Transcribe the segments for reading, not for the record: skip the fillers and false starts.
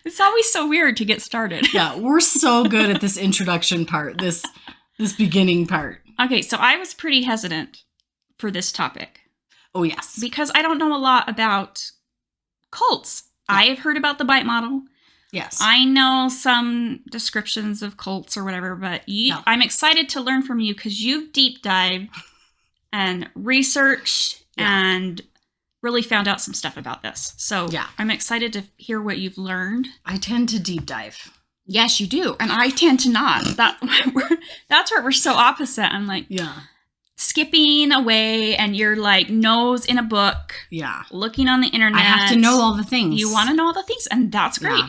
It's always so weird to get started. Yeah, we're so good at this introduction part, this beginning part. Okay, so I was pretty hesitant for this topic. Oh, yes. Because I don't know a lot about cults. Yeah. I have heard about the bite model. Yes. I know some descriptions of cults or whatever, but I'm excited to learn from you because you've deep dived and researched and really found out some stuff about this. So I'm excited to hear what you've learned. I tend to deep dive. Yes, you do. And I tend to not. That's where we're so opposite. I'm like, skipping away, and you're like nose in a book. Yeah. Looking on the internet. I have to know all the things. You want to know all the things, and that's great. Yeah.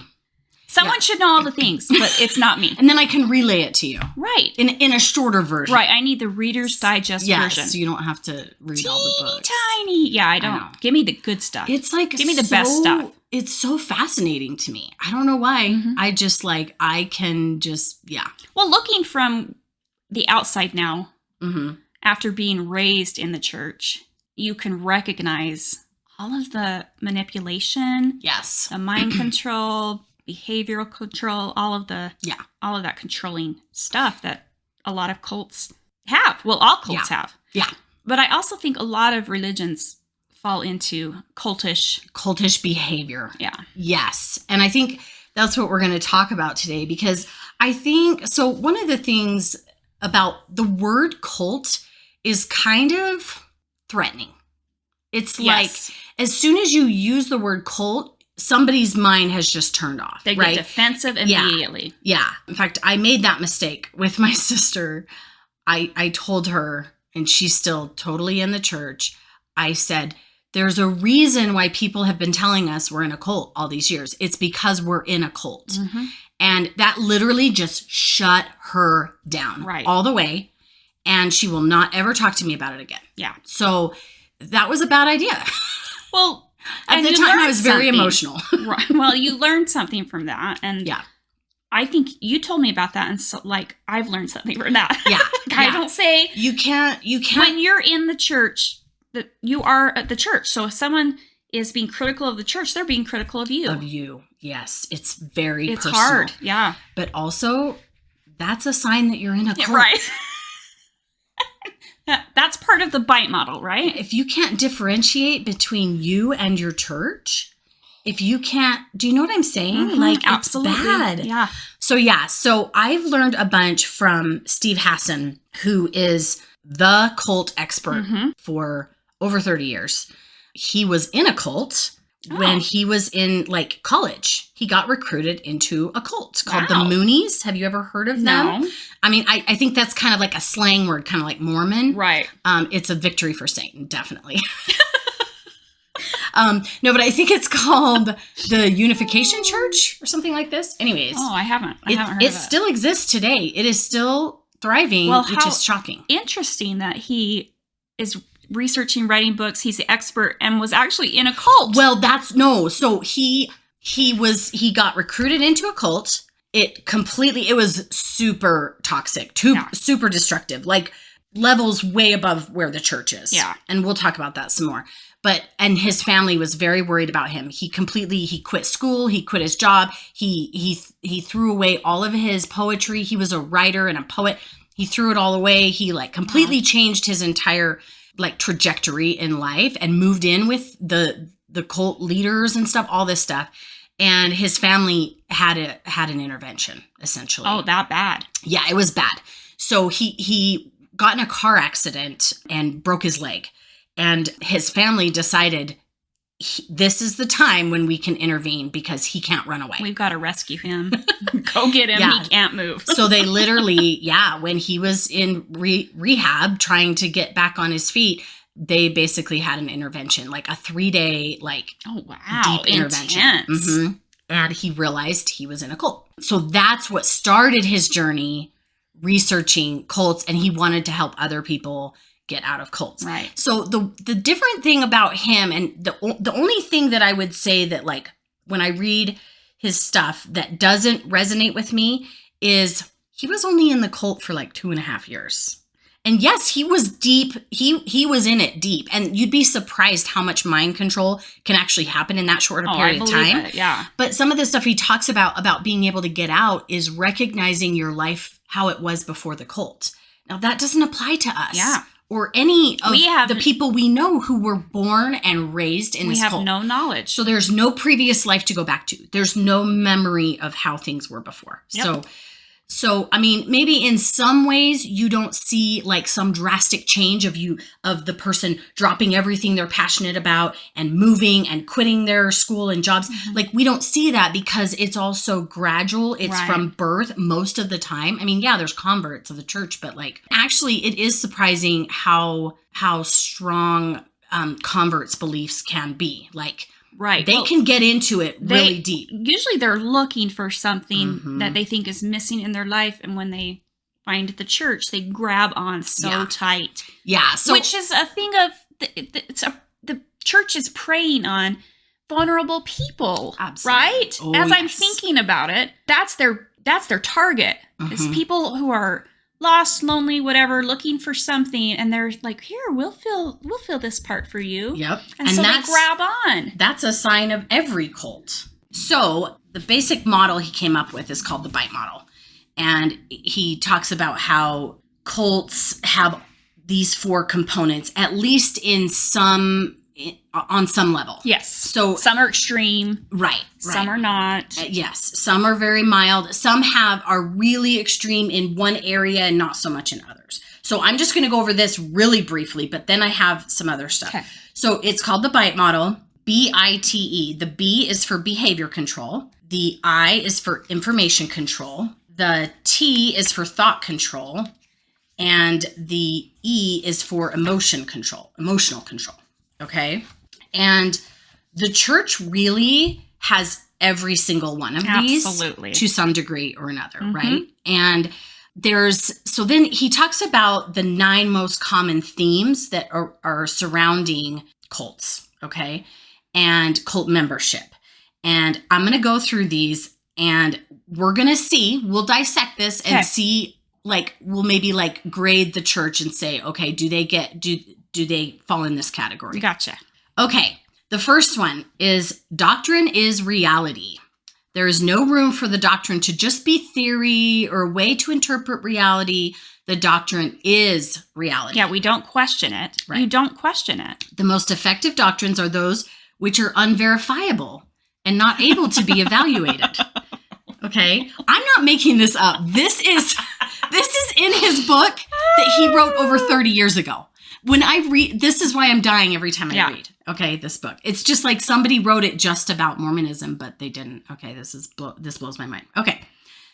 Someone should know all the things, but it's not me. And then I can relay it to you. Right. In a shorter version. Right. I need the Reader's Digest version. So you don't have to read all the books. Tiny. Yeah, I don't. Give me the good stuff. It's like give me the best stuff. It's so fascinating to me. I don't know why. Mm-hmm. I just I can just, Well, looking from the outside now, after being raised in the church, you can recognize all of the manipulation. Yes. The mind control, behavioral control, all of that controlling stuff that a lot of cults have. Well, all cults have. Yeah. But I also think a lot of religions fall into cultish behavior. Yeah. Yes. And I think that's what we're going to talk about today, because I think, so one of the things about the word cult is kind of threatening. It's like, as soon as you use the word cult, somebody's mind has just turned off. They get defensive immediately. Yeah. In fact, I made that mistake with my sister. I told her, and she's still totally in the church, I said, there's a reason why people have been telling us we're in a cult all these years. It's because we're in a cult. Mm-hmm. And that literally just shut her down all the way. And she will not ever talk to me about it again. Yeah. So that was a bad idea. Well, at the time I was very emotional. Right. Well, you learned something from that. And I think you told me about that. And so I've learned something from that. Yeah. I don't say you can't when you're in the church, that you are at the church. So if someone is being critical of the church, they're being critical of you. Of you. Yes. It's very personal. Hard. Yeah. But also, that's a sign that you're in a cult. Right. That's part of the bite model, right? If you can't differentiate between you and your church, if you can't, do you know what I'm saying? Mm-hmm, absolutely. It's bad. Yeah. So I've learned a bunch from Steve Hassan, who is the cult expert for over 30 years. He was in a cult when he was in college. He got recruited into a cult called the Moonies. Have you ever heard of them? No. I mean, I think that's kind of like a slang word, kind of like Mormon. Right. It's a victory for Satan, definitely. No, but I think it's called the Unification Church or something like this. Anyways. Oh, I haven't heard of it. It still exists today. It is still thriving, which is shocking. Interesting that he is researching, writing books. He's the expert and was actually in a cult. Well, so he got recruited into a cult. It was super toxic, super destructive, like levels way above where the church is. Yeah. And we'll talk about that some more. And his family was very worried about him. He quit school. He quit his job. He threw away all of his poetry. He was a writer and a poet. He threw it all away. He completely changed his entire trajectory in life and moved in with the cult leaders and stuff, all this stuff. And his family had an intervention, essentially. Oh, that bad. Yeah, it was bad. So he got in a car accident and broke his leg. And his family decided this is the time when we can intervene because he can't run away. We've got to rescue him. Go get him. He can't move. So they literally, when he was in rehab trying to get back on his feet, they basically had an intervention, like a 3-day, deep intervention. Mm-hmm. And he realized he was in a cult. So that's what started his journey researching cults, and he wanted to help other people get out of cults. Right. So the different thing about him, and the only thing that I would say that when I read his stuff that doesn't resonate with me is he was only in the cult for 2.5 years. And yes, he was deep. He was in it deep. And you'd be surprised how much mind control can actually happen in that short period of time. It, yeah. But some of the stuff he talks about being able to get out is recognizing your life, how it was before the cult. Now, that doesn't apply to us. Yeah. Or any of the people we know who were born and raised in this cult. We have no knowledge. So there's no previous life to go back to. There's no memory of how things were before. Yep. So I mean, maybe in some ways you don't see like some drastic change of the person dropping everything they're passionate about and moving and quitting their school and jobs. Mm-hmm. Like we don't see that because it's all so gradual. It's from birth most of the time. I mean, yeah, there's converts of the church, but like actually it is surprising how strong converts' beliefs can be. Like they can get into it really deep. Usually they're looking for something that they think is missing in their life. And when they find the church, they grab on so tight. Yeah. So, which is a thing of, the church is preying on vulnerable people. Absolutely. Right? Oh, As I'm thinking about it, that's their target. Is people who are lost, lonely, whatever, looking for something, and they're like, "Here, we'll fill this part for you." Yep, and so they grab on. That's a sign of every cult. So the basic model he came up with is called the bite model, and he talks about how cults have these 4 components, at least on some level. Yes. So some are extreme. Right. Some are not. Yes. Some are very mild. Some are really extreme in one area and not so much in others. So I'm just going to go over this really briefly, but then I have some other stuff. Okay. So it's called the BITE model, BITE. The B is for behavior control. The I is for information control. The T is for thought control. And the E is for emotional control. Okay. And the church really has every single one of these to some degree or another, right? And so then he talks about the 9 most common themes that are surrounding cults, okay? And cult membership. And I'm going to go through these and we'll dissect this and see, like, we'll maybe like grade the church and say, okay, do they fall in this category? Gotcha. Okay. The first one is doctrine is reality. There is no room for the doctrine to just be theory or a way to interpret reality. The doctrine is reality. Yeah, we don't question it. Right. You don't question it. The most effective doctrines are those which are unverifiable and not able to be evaluated. Okay? I'm not making this up. This is in his book that he wrote over 30 years ago. When I read, this is why I'm dying every time I read, okay, this book. It's just like somebody wrote it just about Mormonism, but they didn't. Okay, this blows my mind. Okay,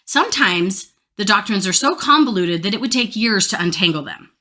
sometimes the doctrines are so convoluted that it would take years to untangle them.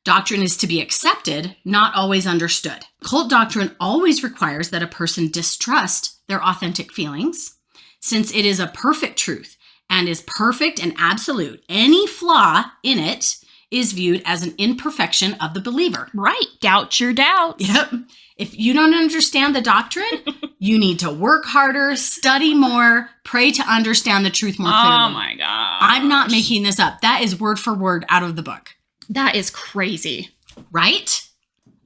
Doctrine is to be accepted, not always understood. Cult doctrine always requires that a person distrust their authentic feelings, since it is a perfect truth and is perfect and absolute. Any flaw in it is viewed as an imperfection of the believer. Right. Doubt your doubts. Yep. If you don't understand the doctrine, you need to work harder, study more, pray to understand the truth more clearly. Oh my God. I'm not making this up. That is word for word out of the book. That is crazy. Right?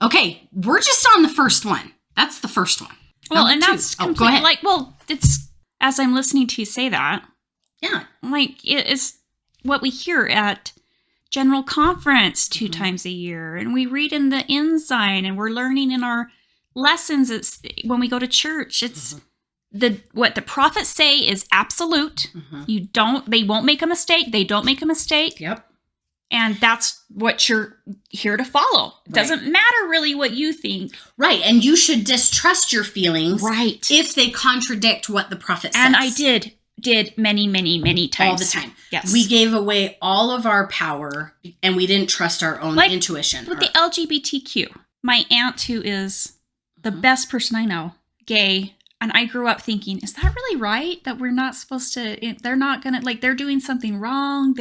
Okay. We're just on the first one. That's the first one. Well, and that's go ahead. Like, well, it's, as I'm listening to you say that. Yeah. Like, it's what we hear at General Conference 2 times a year, and we read in the Ensign, and we're learning in our lessons. It's when we go to church. It's what the prophets say is absolute. They won't make a mistake. They don't make a mistake. Yep. And that's what you're here to follow. It doesn't matter really what you think. Right. And you should distrust your feelings. Right. If they contradict what the prophet says. And I did many, many, many times. All the time. Yes. We gave away all of our power and we didn't trust our own intuition. With the LGBTQ, my aunt, who is the best person I know, gay, and I grew up thinking, is that really right? That we're not supposed to, they're not going to, like, they're doing something wrong.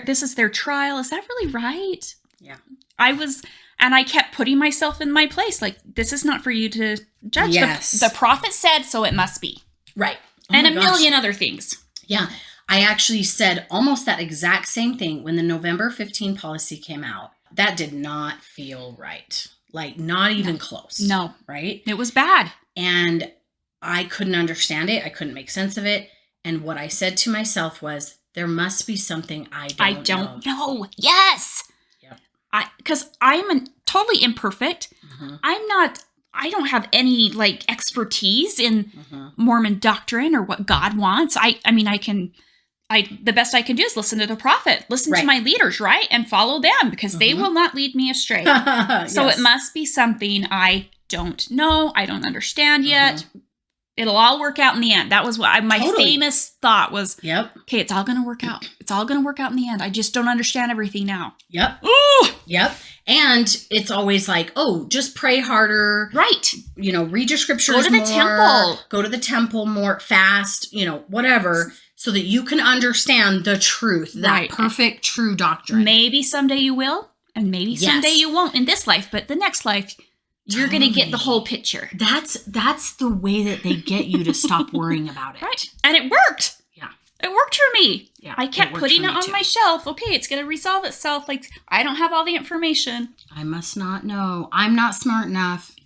This is their trial. Is that really right? Yeah. I kept putting myself in my place. Like, this is not for you to judge. Yes. The prophet said, so it must be. Right. And a million other things. Yeah. I actually said almost that exact same thing when the November 15 policy came out. That did not feel right. Like, not even close. No. Right? It was bad. And I couldn't understand it. I couldn't make sense of it. And what I said to myself was, there must be something I don't know. Yes. Yep. Because I'm totally imperfect. I don't have any like expertise in Mormon doctrine or what God wants. I mean, the best I can do is listen to the prophet, listen to my leaders, right? And follow them because they will not lead me astray. So it must be something I don't know. I don't understand yet. It'll all work out in the end. That was what my famous thought was. Okay, it's all going to work out. It's all going to work out in the end. I just don't understand everything now. Ooh. And it's always like, oh, just pray harder. Right. You know, read your scriptures more. Go to the temple. Go to the temple more, fast, you know, whatever, so that you can understand the truth, that perfect, true doctrine. Maybe someday you will, and maybe someday you won't in this life, but the next life, you're going to get the whole picture. That's the way that they get you to stop worrying about it. Right. And it worked. Yeah. It worked for me. Yeah. I kept putting it on my shelf. Okay, it's going to resolve itself. Like, I don't have all the information. I must not know. I'm not smart enough.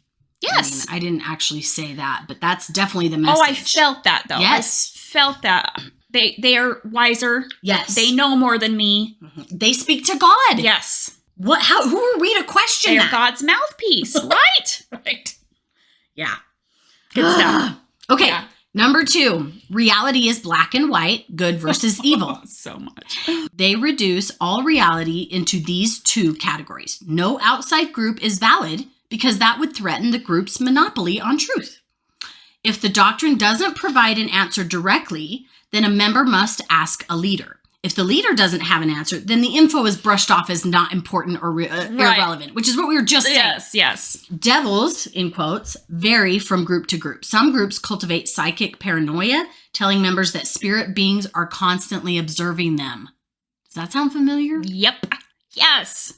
Yes. I didn't actually say that, but that's definitely the message. Oh, I felt that, though. Yes. I felt that. They are wiser. Yes. They know more than me. They speak to God. Yes. Who are we to question that? They're God's mouthpiece, right? Right. Yeah. Good stuff. Okay. Yeah. Number 2, reality is black and white, good versus evil. So much. They reduce all reality into these 2 categories. No outside group is valid because that would threaten the group's monopoly on truth. If the doctrine doesn't provide an answer directly, then a member must ask a leader. If the leader doesn't have an answer, then the info is brushed off as not important or irrelevant, which is what we were just saying. Yes. Devils, in quotes, vary from group to group. Some groups cultivate psychic paranoia, telling members that spirit beings are constantly observing them. Does that sound familiar? Yep. Yes.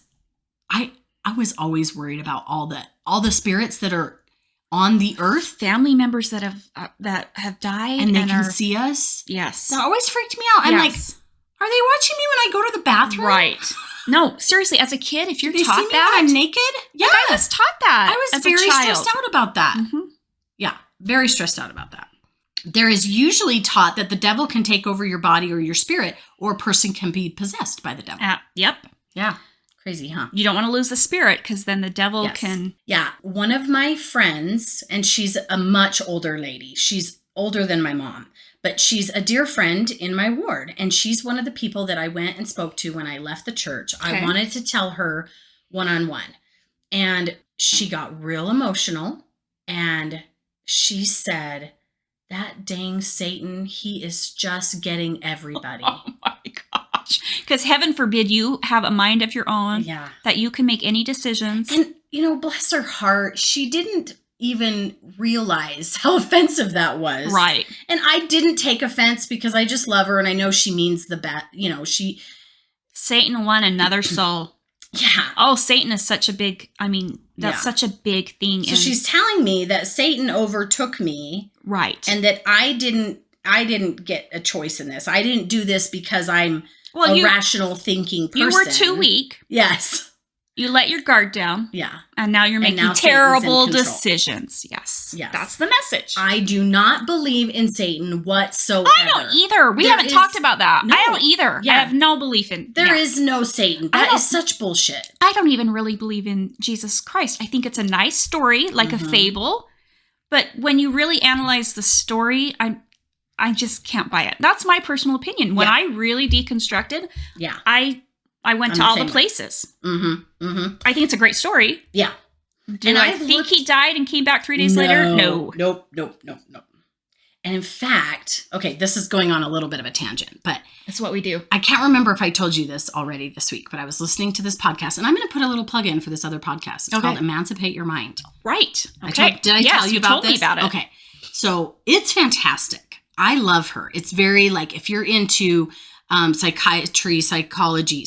I was always worried about all the spirits that are on the earth, family members that have died, and they can see us. Yes, that always freaked me out. I'm like, are they watching me when I go to the bathroom? Right. No, seriously, as a kid, if you're taught see me that, when I'm naked. Yeah, I was taught that. I was very stressed out about that. Yeah, very stressed out about that. There is usually taught that the devil can take over your body or your spirit, or a person can be possessed by the devil. Yep. Yeah. Crazy, huh? You don't want to lose the spirit because then the devil can... Yeah. One of my friends, and she's a much older lady. She's older than my mom, but she's a dear friend in my ward. And she's one of the people that I went and spoke to when I left the church. Okay. I wanted to tell her one-on-one. And she got real emotional. And she said, that dang Satan, he is just getting everybody. Oh my gosh. Because heaven forbid you have a mind of your own. Yeah. That you can make any decisions. And, you know, bless her heart, she didn't even realize how offensive that was. Right. And I didn't take offense because I just love her and I know she means the best. You know, Satan won another soul. Yeah. Oh, Satan is such a big, that's such a big thing. So she's telling me that Satan overtook me. Right. And that I didn't get a choice in this. I didn't do this because I'm a rational thinking person. You were too weak. Yes. You let your guard down. Yeah. And now you're making terrible decisions. Yes. That's the message. I do not believe in Satan whatsoever. I don't either. We haven't talked about that. No. I don't either. Yeah. I have no belief in... There is no Satan. That is such bullshit. I don't even really believe in Jesus Christ. I think it's a nice story, like a fable. But when you really analyze the story, I just can't buy it. That's my personal opinion. When I really deconstructed, I went to all the places. I think it's a great story. Yeah. Do I think he died and came back 3 days later? No. Nope. And in fact, okay, this is going on a little bit of a tangent, but that's what we do. I can't remember if I told you this already this week, but I was listening to this podcast, and I'm going to put a little plug in for this other podcast. It's called Emancipate Your Mind. Right. Okay. Did I tell you about this? Me about it. Okay. So it's fantastic. I love her. It's very like, if you're into psychiatry, psychology.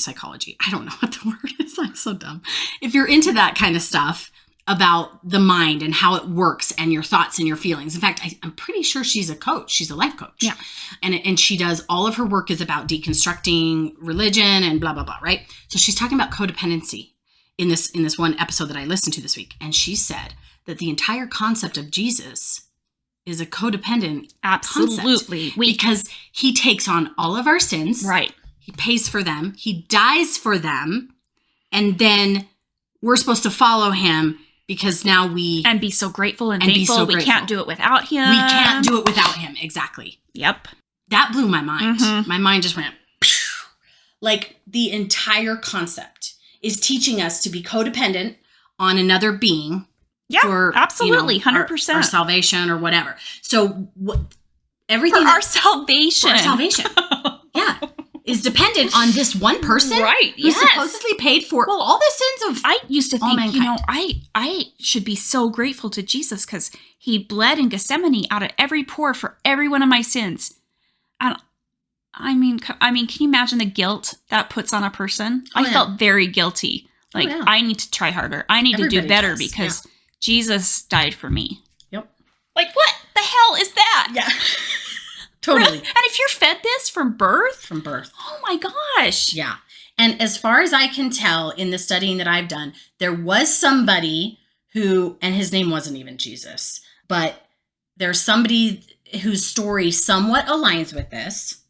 I don't know what the word is. I'm so dumb. If you're into that kind of stuff, about the mind and how it works and your thoughts and your feelings. In fact, I'm pretty sure she's a coach. She's a life coach. Yeah. And she does, all of her work is about deconstructing religion and blah, blah, blah, right? So she's talking about codependency in this one episode that I listened to this week. And she said that the entire concept of Jesus is a codependent Absolutely. concept because he takes on all of our sins. Right. He pays for them. He dies for them. And then we're supposed to follow him because now and be so grateful and thankful. So we can't do it without him. We can't do it without him. Exactly. Yep. That blew my mind. Mm-hmm. My mind just went, phew. Like the entire concept is teaching us to be codependent on another being. Yeah, for, absolutely. 100%. Our salvation or whatever. So everything. For our salvation. For our salvation. Yeah. Is dependent on this one person, right? Who supposedly paid for all the sins of I used to think, mankind. I should be so grateful to Jesus because he bled in Gethsemane out of every pore for every one of my sins. And I mean, can you imagine the guilt that puts on a person? I felt very guilty. Like I need to try harder. I need to do better because Jesus died for me. Yep. Like what the hell is that? Yeah. Totally. And if you're fed this from birth? From birth. Oh my gosh. Yeah. And as far as I can tell in the studying that I've done, there was somebody who, and his name wasn't even Jesus, but there's somebody whose story somewhat aligns with this.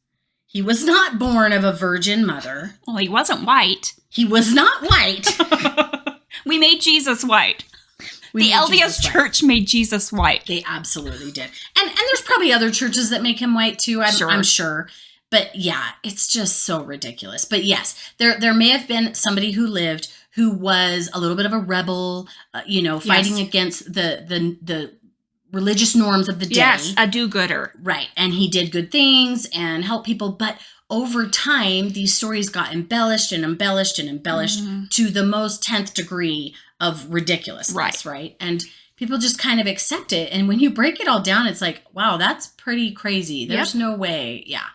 He was not born of a virgin mother. Well, he wasn't white. He was not white. We made Jesus white. The LDS Church made Jesus white. They absolutely did. And there's probably other churches that make him white too, I'm sure. But yeah, it's just so ridiculous. But yes, there may have been somebody who lived who was a little bit of a rebel, fighting against the religious norms of the day. Yes, a do-gooder. Right. And he did good things and helped people. But over time, these stories got embellished and embellished and embellished to the most 10th degree of ridiculousness, right? And people just kind of accept it. And when you break it all down, it's like, wow, that's pretty crazy. There's no way. Yeah.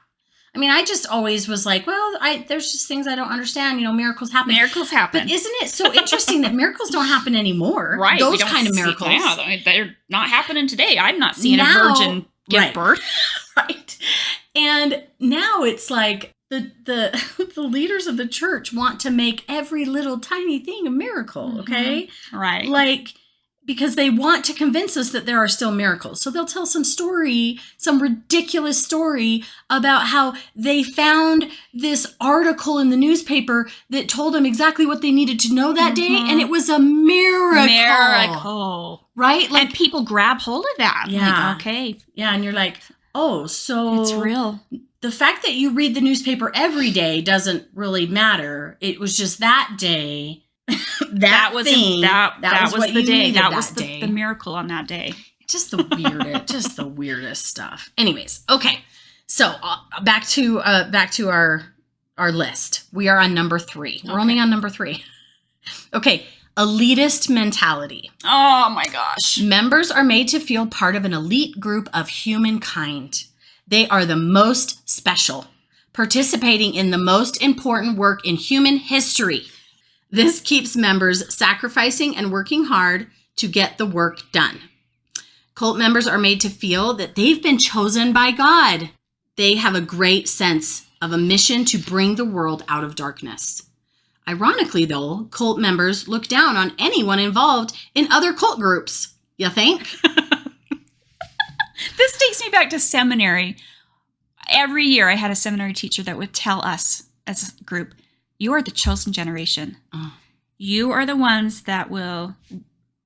I mean, I just always was like, well, there's just things I don't understand. Miracles happen. Miracles happen. But isn't it so interesting that miracles don't happen anymore? Right. Those kind of miracles. Yeah, they're not happening today. I'm not seeing a virgin give birth. Right. And now it's like the leaders of the church want to make every little tiny thing a miracle, okay? Right. Like, because they want to convince us that there are still miracles. So they'll tell some ridiculous story about how they found this article in the newspaper that told them exactly what they needed to know that day, and it was a miracle. Right? Like, and people grab hold of that. Yeah. Like, okay. Yeah, and you're like, oh, so it's real. The fact that you read the newspaper every day doesn't really matter. It was just that day. that was the day. That was the miracle on that day. Just the weirdest stuff. Anyways, okay. So back to our list. We are on number 3. We're only on number 3. Okay. Elitist mentality. Oh my gosh. Members are made to feel part of an elite group of humankind. They are the most special, participating in the most important work in human history. This keeps members sacrificing and working hard to get the work done. Cult members are made to feel that they've been chosen by God. They have a great sense of a mission to bring the world out of darkness. Ironically, though, cult members look down on anyone involved in other cult groups. You think? This takes me back to seminary. Every year I had a seminary teacher that would tell us as a group, you are the chosen generation. Oh. You are the ones that will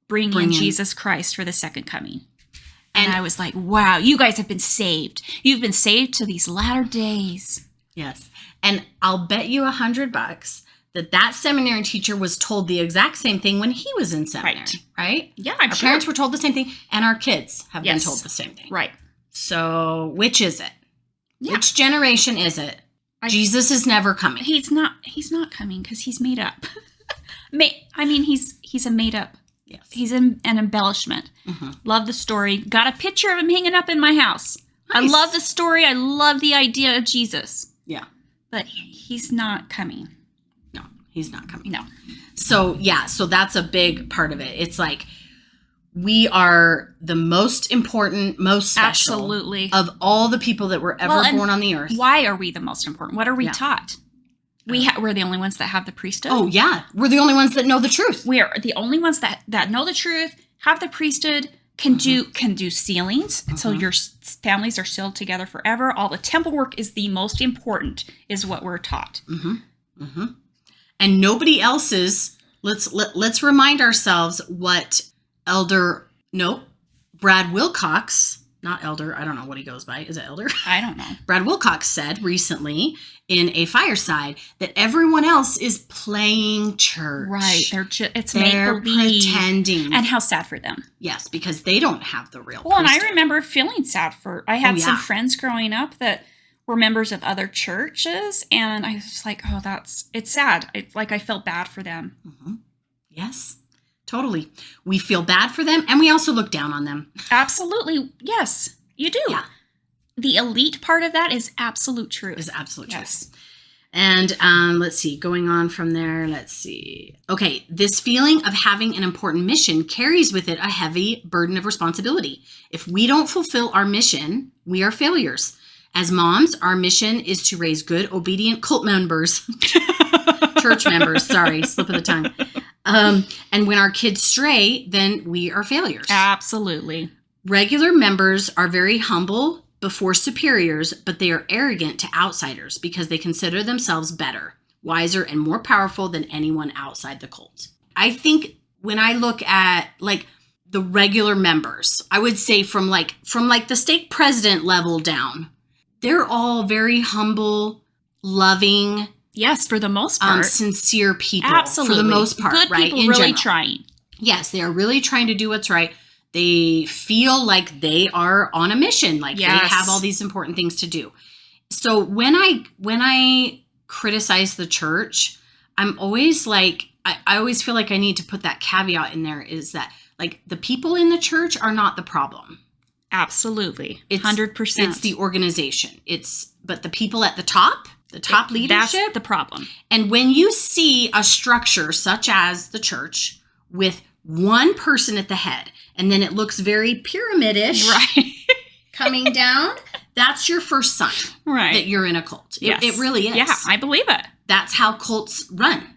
bring in Jesus Christ for the second coming. And I was like, wow, you guys have been saved. You've been saved to these latter days. Yes. And I'll bet you $100 that seminary teacher was told the exact same thing when he was in seminary. Right? Yeah, our parents were told the same thing, and our kids have been told the same thing. Right. So which is it? Yeah. Which generation is it? Jesus is never coming. He's not coming because he's made up. He's a made up. Yes. He's an embellishment. Mm-hmm. Love the story. Got a picture of him hanging up in my house. Nice. I love the story. I love the idea of Jesus. Yeah. But he's not coming. No, He's not coming. No. So, yeah. So that's a big part of it. It's like we are the most important, most special Absolutely. of all the people that were ever born on the earth. Why are we the most important? What are we taught? We're the only ones that have the priesthood. Oh, yeah. We're the only ones that know the truth. We are the only ones that know the truth, have the priesthood, can do sealings. So your families are sealed together forever. All the temple work is the most important, is what we're taught. And nobody else's. Let's remind ourselves what Brad Wilcox, not Elder, I don't know what he goes by. Is it Elder? I don't know. Brad Wilcox said recently in a fireside that everyone else is playing church. Right. They're pretending. And how sad for them. Yes, because they don't have the real Well, priesthood. And I remember feeling sad I had some friends growing up that were members of other churches, and I was just like, oh, it's sad. It's like I felt bad for them. Yes, totally. We feel bad for them, and we also look down on them. Absolutely. Yes, you do. Yeah. The elite part of that is absolute truth. Is absolute yes. truth. And let's see, going on from there, let's see. Okay, this feeling of having an important mission carries with it a heavy burden of responsibility. If we don't fulfill our mission, we are failures. As moms, our mission is to raise good, obedient cult members. Church members, sorry, slip of the tongue. And when our kids stray, then we are failures. Absolutely. Regular members are very humble before superiors, but they are arrogant to outsiders because they consider themselves better, wiser, and more powerful than anyone outside the cult. I think when I look at like the regular members, I would say from the stake president level down, they're all very humble, loving. Yes, for the most part. Sincere people. Absolutely. For the most part, good right? people In really general. trying. Yes, they are really trying to do what's right. They feel like they are on a mission, like they have all these important things to do. So when I criticize the church, I'm always like, I always feel like I need to put that caveat in there, is that like the people in the church are not the problem. Absolutely. 100%. It's the organization. But the people at the top leadership. That's the problem. And when you see a structure such as the church with one person at the head, and then it looks very pyramidish, right, coming down, that's your first sign that you're in a cult. Yes. It really is. Yeah, I believe it. That's how cults run.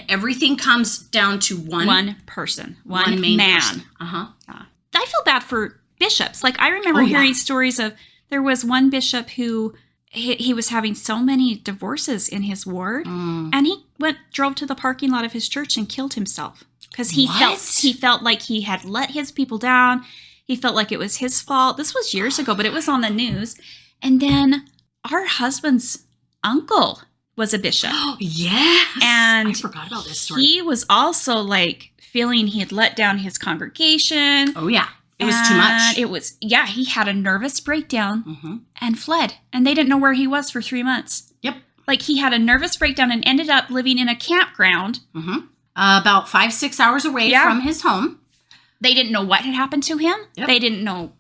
Everything comes down to one person, one main man. Person. I feel bad for bishops. Like I remember hearing stories of, there was one bishop who he was having so many divorces in his ward, and he drove to the parking lot of his church and killed himself. Because he felt like he had let his people down. He felt like it was his fault. This was years ago, but it was on the news. And then our husband's uncle was a bishop. Oh, yes. And I forgot about this story. He was also like feeling he had let down his congregation. Oh, yeah. It was too much. It was, he had a nervous breakdown and fled. And they didn't know where he was for 3 months. Yep. Like he had a nervous breakdown and ended up living in a campground. About 5-6 hours away from his home. They didn't know what had happened to him. Yep. They didn't know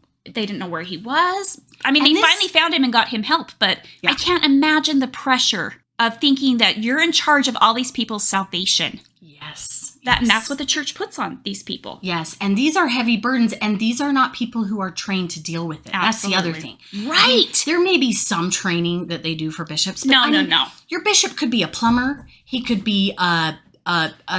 where he was. I mean, they finally found him and got him help, but I can't imagine the pressure of thinking that you're in charge of all these people's salvation. Yes. And that's what the church puts on these people. Yes. And these are heavy burdens, and these are not people who are trained to deal with it. Absolutely. That's the other thing. Right. I mean, there may be some training that they do for bishops. But No. Your bishop could be a plumber. He could be a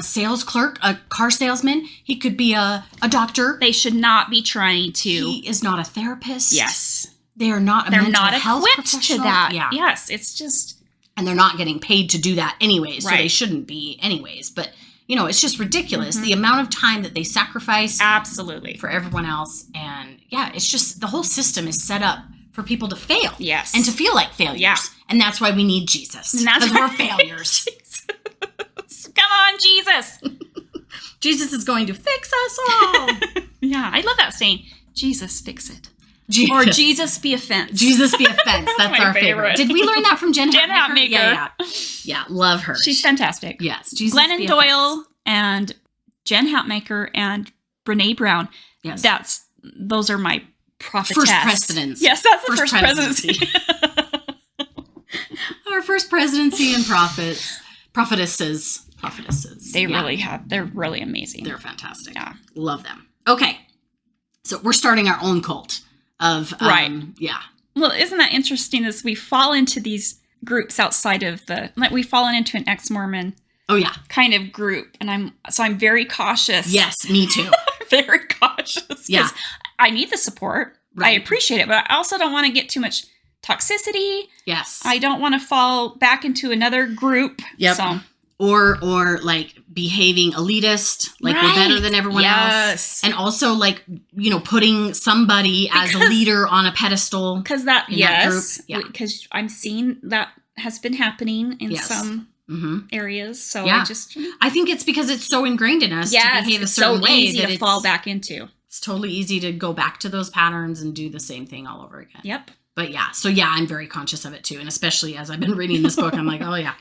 sales clerk, a car salesman. He could be a doctor. They should not be trying to. He is not a therapist. Yes. They're not They're mental not health equipped professional. to that. Yeah. Yes. It's just. And they're not getting paid to do that anyways. So Right. they shouldn't be anyways. But, it's just ridiculous. The amount of time that they sacrifice. Absolutely. For everyone else. And it's just the whole system is set up for people to fail. Yes. And to feel like failures. Yeah. And that's why we need Jesus. Because we're failures. Come on, Jesus. Jesus is going to fix us all. Yeah, I love that saying. Jesus, fix it. Or Jesus be offense. Jesus be offense. That's our favorite. Did we learn that from Jen Hatmaker? Yeah, love her. She's fantastic. Yes. Jesus Glennon Doyle and Jen Hatmaker and Brene Brown. Yes. Those are my prophetess. First presidents. Yes, that's the first presidency. Our first presidency and prophetesses. prophetesses. They really have. They're really amazing. They're fantastic. Yeah. Love them. Okay. So we're starting our own cult of, right. Yeah. Well, isn't that interesting as we fall into these groups outside of we've fallen into an ex-Mormon kind of group. And I'm very cautious. Yes, me too. Very cautious. Yeah. I need the support. Right. I appreciate it, but I also don't want to get too much toxicity. Yes. I don't want to fall back into another group. Yep. So. Or like behaving elitist, like we're better than everyone else. And also like, putting somebody as a leader on a pedestal. Because that group. Yeah. Because I'm seeing that has been happening in some areas. So I think it's because it's so ingrained in us to behave a certain way easy that to fall back into. It's totally easy to go back to those patterns and do the same thing all over again. Yep. But I'm very conscious of it too. And especially as I've been reading this book, I'm like, oh yeah.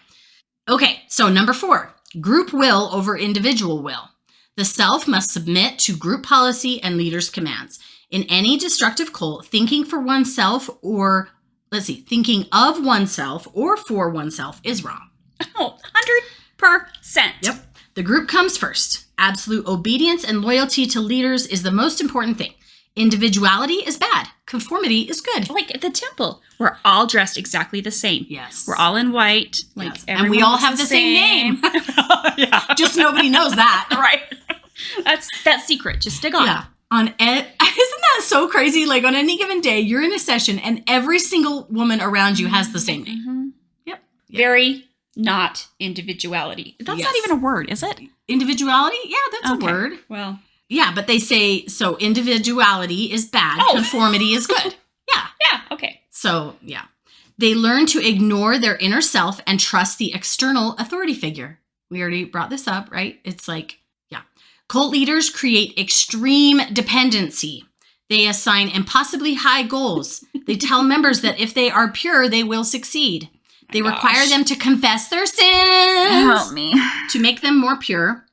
Okay, so number 4, group will over individual will. The self must submit to group policy and leaders' commands. In any destructive cult, thinking of oneself or for oneself is wrong. Oh, 100%. Yep. The group comes first. Absolute obedience and loyalty to leaders is the most important thing. Individuality is bad. Conformity is good. Like at the temple, we're all dressed exactly the same. Yes. We're all in white. And we all have the same name. Just nobody knows that. Right. That's secret. Just dig on. Yeah. Isn't that so crazy? Like on any given day, you're in a session and every single woman around you has the same name. Mm-hmm. Yep. Very not individuality. That's not even a word, is it? Individuality? Yeah, that's a word. Well. Yeah, but they say, so individuality is bad, conformity is good. Yeah. Yeah, okay. So, yeah. They learn to ignore their inner self and trust the external authority figure. We already brought this up, right? It's like, cult leaders create extreme dependency. They assign impossibly high goals. They tell members that if they are pure, they will succeed. They require them to confess their sins. Help me. To make them more pure.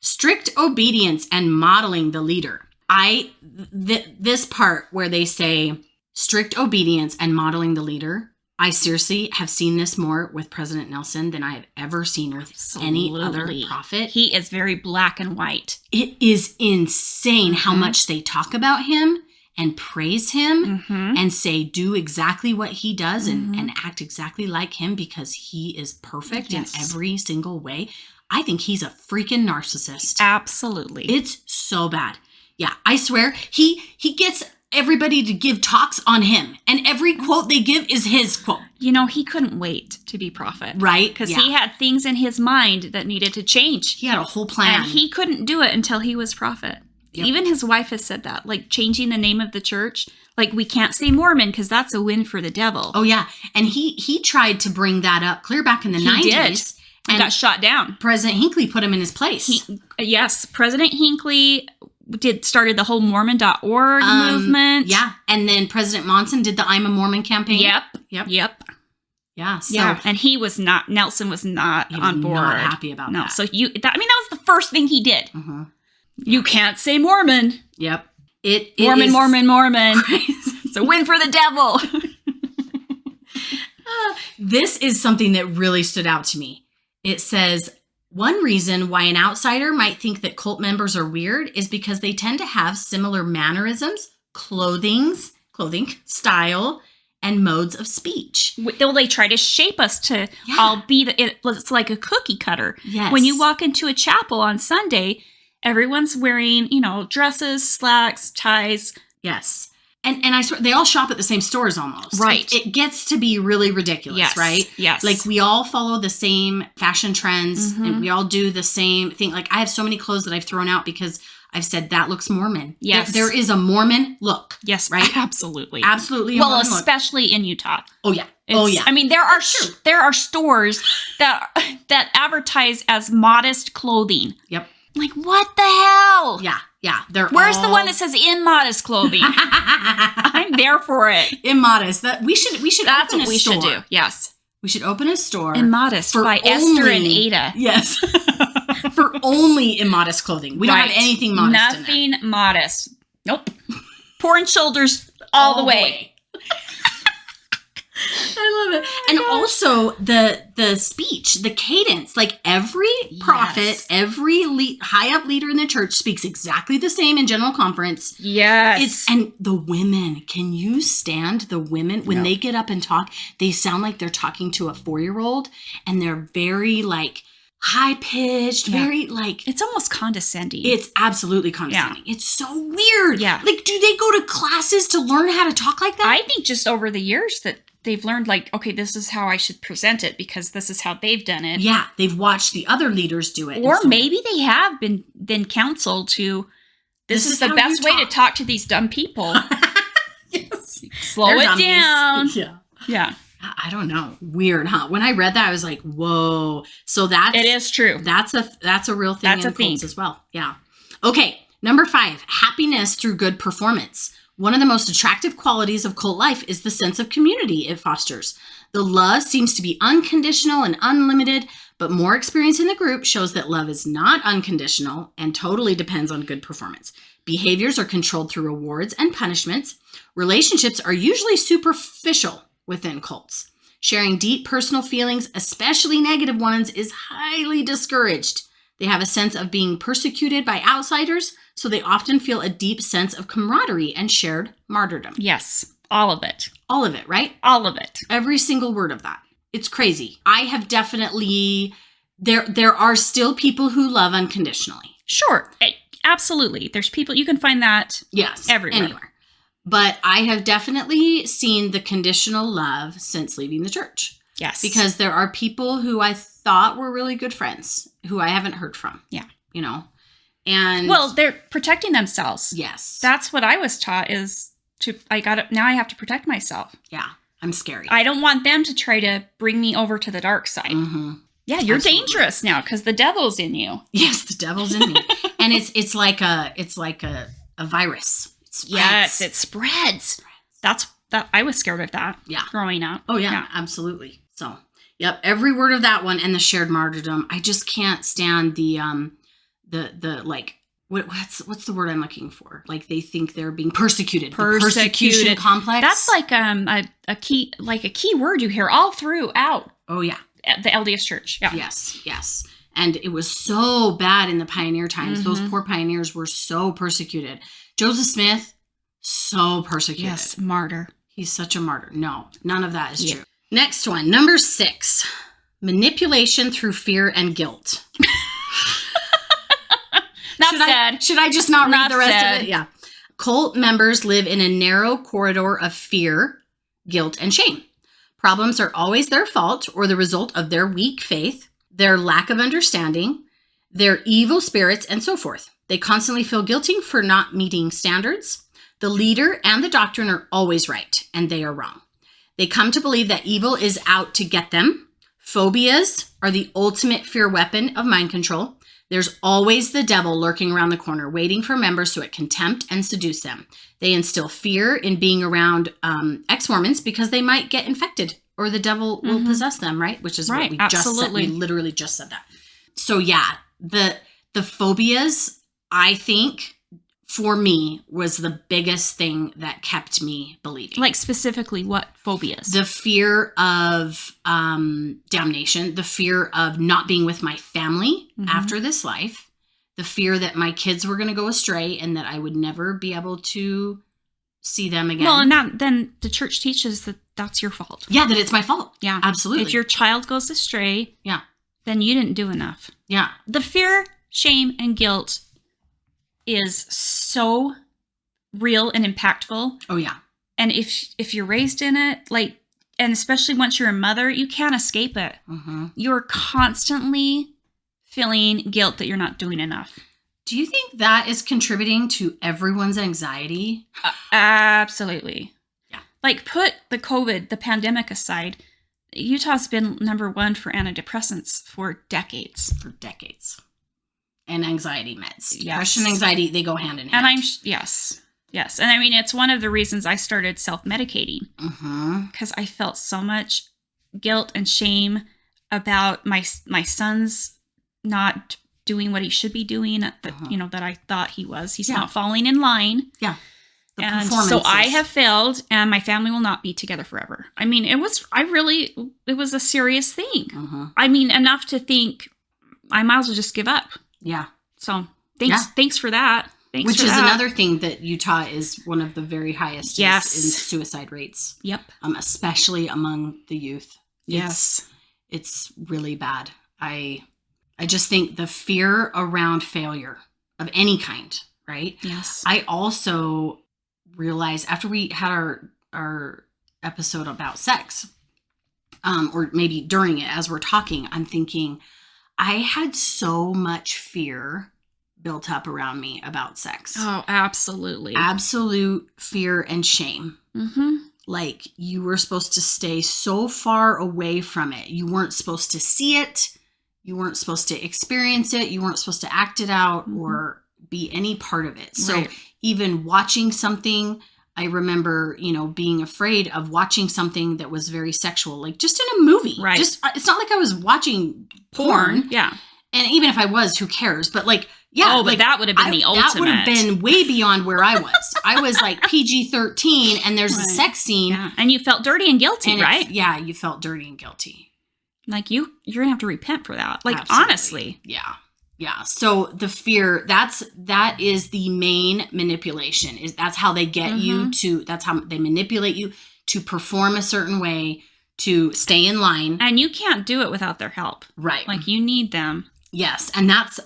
Strict obedience and modeling the leader. This part where they say strict obedience and modeling the leader, I seriously have seen this more with President Nelson than I have ever seen with any other prophet. He is very black and white. It is insane how much they talk about him and praise him and say, do exactly what he does and act exactly like him because he is perfect in every single way. I think he's a freaking narcissist. Absolutely. It's so bad. Yeah, I swear. He gets everybody to give talks on him. And every quote they give is his quote. He couldn't wait to be prophet. Right. Because he had things in his mind that needed to change. He had a whole plan. And he couldn't do it until he was prophet. Yep. Even his wife has said that. Like changing the name of the church. Like we can't say Mormon because that's a win for the devil. Oh, yeah. And he tried to bring that up clear back in the 90s. Did. And got shot down. President Hinckley put him in his place. Yes, President Hinckley started the whole Mormon.org movement. Yeah, and then President Monson did the I'm a Mormon campaign. Yep. Yeah, so and Nelson was not on board. Not happy about that. So that was the first thing he did. Yeah. You can't say Mormon. Yep. Mormon. It's a win for the devil. This is something that really stood out to me. It says, one reason why an outsider might think that cult members are weird is because they tend to have similar mannerisms, clothing, style, and modes of speech. They try to shape us to all be it's like a cookie cutter. Yes. When you walk into a chapel on Sunday, everyone's wearing, dresses, slacks, ties. Yes. And I swear, they all shop at the same stores almost. Right. It gets to be really ridiculous, right? Yes. Like, we all follow the same fashion trends, and we all do the same thing. Like, I have so many clothes that I've thrown out because I've said, that looks Mormon. Yes. There is a Mormon look. Yes, right? Absolutely. Absolutely. Well, especially in Utah. Oh, yeah. I mean, there are stores that advertise as modest clothing. Yep. Like, what the hell? Yeah. Where's the one that says immodest clothing? I'm there for it. Immodest. We should That's open what a we store. should do. Yes. We should open a store. Immodest by Esther and Ada. Yes. For only immodest clothing. We don't have anything modest Nothing modest. Nope. Pouring shoulders all the way. I love it. And also the speech, the cadence, like every prophet, every high up leader in the church speaks exactly the same in general conference. Yes. And the women, can you stand the women? When they get up and talk, they sound like they're talking to a 4-year-old, and they're very like high-pitched, very like... It's almost condescending. It's absolutely condescending. Yeah. It's so weird. Yeah. Like, do they go to classes to learn how to talk like that? I think just over the years that they've learned, like, okay, this is how I should present it because this is how they've done it. Yeah. They've watched the other leaders do it. Or maybe they have been counseled to, this is the best way to talk to these dumb people. Yes. Slow it down. Yeah. Yeah. I don't know. Weird, huh? When I read that, I was like, whoa. So it is true. That's a real thing in cults as well. Yeah. Okay. Number 5, happiness through good performance. One of the most attractive qualities of cult life is the sense of community it fosters. The love seems to be unconditional and unlimited, but more experience in the group shows that love is not unconditional and totally depends on good performance. Behaviors are controlled through rewards and punishments. Relationships are usually superficial within cults. Sharing deep personal feelings, especially negative ones, is highly discouraged. They have a sense of being persecuted by outsiders, so they often feel a deep sense of camaraderie and shared martyrdom. Yes, all of it. All of it, right? All of it. Every single word of that. It's crazy. I have definitely... There are still people who love unconditionally. Sure, absolutely. There's people, you can find that everywhere. Anywhere. But I have definitely seen the conditional love since leaving the church. Yes. Because there are people who I thought were really good friends who I haven't heard from. Yeah. You know? And... Well, they're protecting themselves. Yes. That's what I was taught is now I have to protect myself. Yeah. I'm scary. I don't want them to try to bring me over to the dark side. Mm-hmm. Yeah, you're dangerous now because the devil's in you. Yes, the devil's in me. And it's like a virus. Yes, it spreads. I was scared of that. Yeah. Growing up. Oh yeah, absolutely. So, yep, every word of that one and the shared martyrdom. I just can't stand the like what's the word I'm looking for? Like they think they're being persecuted. The persecution complex. That's like a key word you hear all throughout. Oh yeah. The LDS Church. Yeah. Yes. And it was so bad in the pioneer times. Mm-hmm. Those poor pioneers were so persecuted. Joseph Smith, so persecuted. Yes, martyr. He's such a martyr. No, none of that is true. Next one, number 6, manipulation through fear and guilt. Should I just not read the rest of it? Yeah. Cult members live in a narrow corridor of fear, guilt, and shame. Problems are always their fault or the result of their weak faith, their lack of understanding, their evil spirits, and so forth. They constantly feel guilty for not meeting standards. The leader and the doctrine are always right, and they are wrong. They come to believe that evil is out to get them. Phobias are the ultimate fear weapon of mind control. There's always the devil lurking around the corner, waiting for members so it can tempt and seduce them. They instill fear in being around ex-Mormons because they might get infected or the devil will possess them, right? Which is what we just said. We literally just said that. So yeah, the phobias, I think, for me, was the biggest thing that kept me believing. Like specifically what phobias? The fear of damnation, the fear of not being with my family after this life, the fear that my kids were going to go astray and that I would never be able to see them again. Well, and then the church teaches that that's your fault. Yeah, that it's my fault. Yeah. Absolutely. If your child goes astray, then you didn't do enough. Yeah. The fear, shame, and guilt is so real and impactful. Oh yeah. And if you're raised in it, like, and especially once you're a mother, you can't escape it. Mm-hmm. You're constantly feeling guilt that you're not doing enough. Do you think that is contributing to everyone's anxiety? Absolutely. Yeah. Like, put the pandemic aside, Utah's been number 1 for antidepressants for decades. And anxiety meds. Depression and anxiety, they go hand in hand. And yes. And I mean, it's one of the reasons I started self-medicating. Because I felt so much guilt and shame about my son's not doing what he should be doing that, that I thought he was. He's not falling in line. Yeah. And so I have failed, and my family will not be together forever. I mean, it was a serious thing. I mean, enough to think I might as well just give up. Yeah. So thanks for that. Which is another thing that Utah is one of the very highest in suicide rates. Yep. Especially among the youth. Yes. It's really bad. I just think the fear around failure of any kind, right? Yes. I also realized after we had our episode about sex, or maybe during it as we're talking, I'm thinking I had so much fear built up around me about sex. Oh, absolutely. Absolute fear and shame. Like you were supposed to stay so far away from it. You weren't supposed to see it. You weren't supposed to experience it. You weren't supposed to act it out or be any part of it. So even watching something, I remember, being afraid of watching something that was very sexual, like just in a movie. Right. It's not like I was watching porn. Yeah. And even if I was, who cares? But like, but that would have been the ultimate. That would have been way beyond where I was. I was like PG-13 and there's a sex scene. Yeah. And you felt dirty and guilty, right? Yeah, you felt dirty and guilty. Like you're going to have to repent for that. Like, absolutely. Honestly. Yeah. Yeah. So the fear, that is the main manipulation. That's how they get you to, that's how they manipulate you to perform a certain way, to stay in line. And you can't do it without their help. Right. Like you need them. Yes. And that's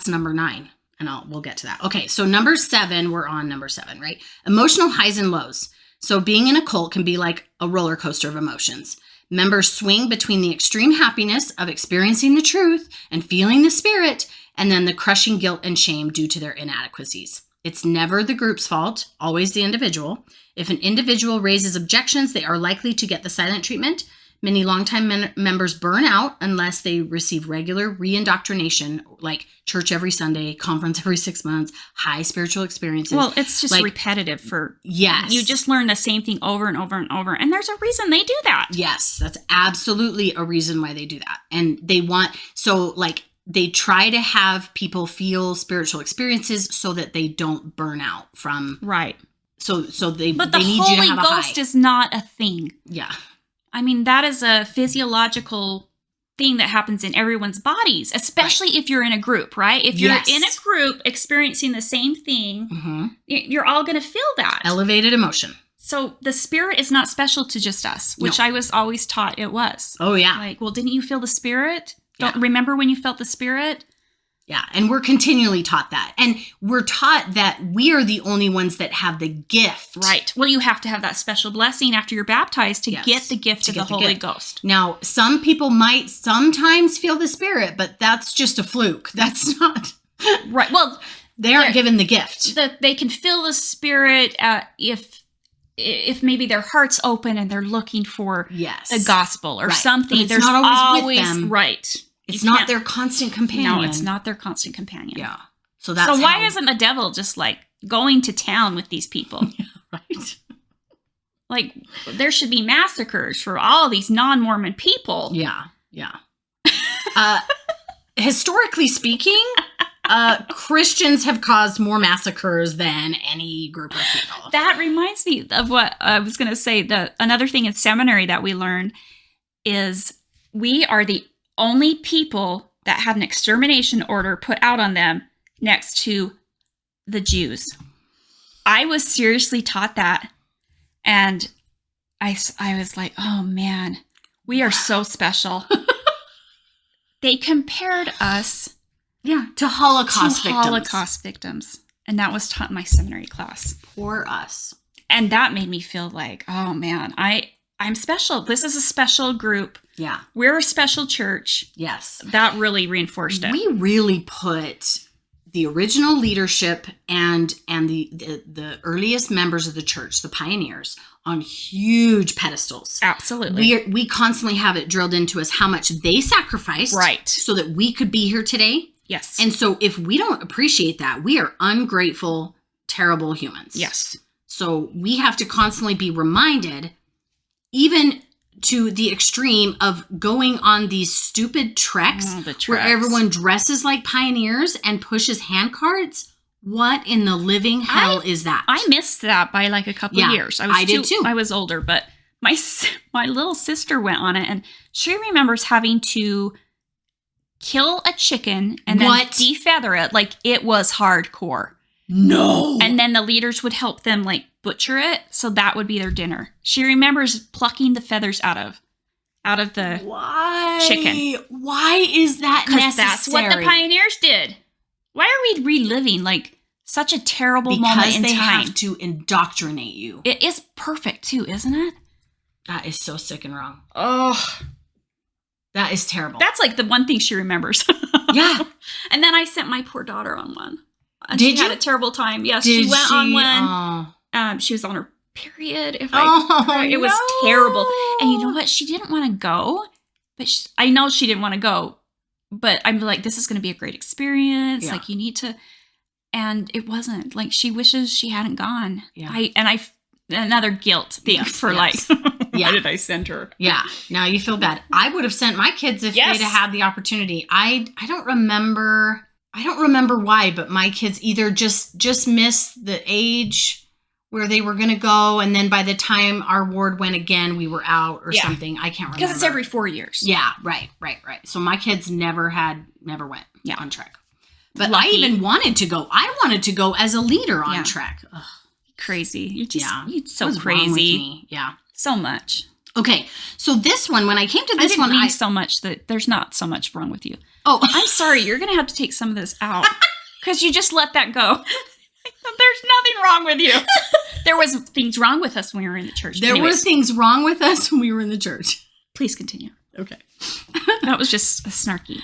number 9. And we'll get to that. Okay. So number 7, we're on number 7, right? Emotional highs and lows. So being in a cult can be like a roller coaster of emotions. Members swing between the extreme happiness of experiencing the truth and feeling the spirit, and then the crushing guilt and shame due to their inadequacies. It's never the group's fault, always the individual. If an individual raises objections, they are likely to get the silent treatment. Many longtime members burn out unless they receive regular re-indoctrination, like church every Sunday, conference every 6 months, high spiritual experiences. Well, it's just like, repetitive for... Yes. You just learn the same thing over and over and over. And there's a reason they do that. Yes, that's absolutely a reason why they do that. And they want... So, like, they try to have people feel spiritual experiences so that they don't burn out from... Right. So they But the need Holy you to have a Ghost high. is not a thing. Yeah. I mean, that is a physiological thing that happens in everyone's bodies, especially if you're in a group, right? If you're in a group experiencing the same thing, you're all going to feel that. Elevated emotion. So the spirit is not special to just us, which I was always taught it was. Oh, yeah. Like, well, didn't you feel the spirit? Don't remember when you felt the spirit? Yeah, and we're continually taught that. And we're taught that we are the only ones that have the gift. Right. Well, you have to have that special blessing after you're baptized to get the gift of the Holy Ghost. Now, some people might sometimes feel the Spirit, but that's just a fluke. That's not... Right. Well, they aren't given the gift. They can feel the Spirit if maybe their heart's open and they're looking for the gospel or something. But it's not always with them. Right. It's not their constant companion. No, it's not their constant companion. Yeah. So why isn't the devil just like going to town with these people? Right. Like there should be massacres for all these non-Mormon people. Yeah. Yeah. Historically speaking, Christians have caused more massacres than any group of people. That reminds me of what I was going to say. Another thing in seminary that we learned is we are the only people that had an extermination order put out on them next to the Jews. I was seriously taught that. And I was like, oh man, we are so special. They compared us to Holocaust victims. And that was taught in my seminary class. Poor us. And that made me feel like, oh man, I'm special. This is a special group. Yeah. We're a special church. Yes. That really reinforced it. We really put the original leadership and the earliest members of the church, the pioneers, on huge pedestals. Absolutely. We constantly have it drilled into us how much they sacrificed so that we could be here today. Yes. And so if we don't appreciate that, we are ungrateful, terrible humans. Yes. So we have to constantly be reminded, even to the extreme of going on these stupid treks where everyone dresses like pioneers and pushes hand carts What in the living hell is that? I missed that by like a couple of years. I did too. I was older, but my little sister went on it, and she remembers having to kill a chicken and then defeather it. Like, it was hardcore. No. And then the leaders would help them like butcher it, so that would be their dinner. She remembers plucking the feathers out of the chicken. Why is that necessary? Because that's what the pioneers did. Why are we reliving like such a terrible moment in time? Because they have to indoctrinate you. It is perfect too, isn't it? That is so sick and wrong. Oh, that is terrible. That's like the one thing she remembers. Yeah. And then I sent my poor daughter on one. Did she you? had a terrible time. Yes, she went on one. Oh. She was on her period. It no. was terrible. And you know what? She didn't want to go, but I know she didn't want to go. But I'm like, this is going to be a great experience. Yeah. Like, you need to. And it wasn't. Like, she wishes she hadn't gone. Yeah. Another guilt thing for like, why did I send her? Yeah. Now you feel bad. I would have sent my kids if they'd have had the opportunity. I don't remember why, but my kids either just missed the age where they were going to go, and then by the time our ward went again, we were out or something. I can't remember. Because it's every 4 years. Yeah, right. So my kids never went on Trek. But Lucky. I even wanted to go. I wanted to go as a leader on Trek. Ugh. Crazy. You're so What's crazy. wrong with me? Yeah. So much. Okay, so this one, when I came to this I didn't mean so much that there's not so much wrong with you. Oh, I'm sorry. You're going to have to take some of this out because you just let that go. There's nothing wrong with you. There was things wrong with us when we were in the church. There were things wrong with us when we were in the church. Please continue. Okay. That was just snarky.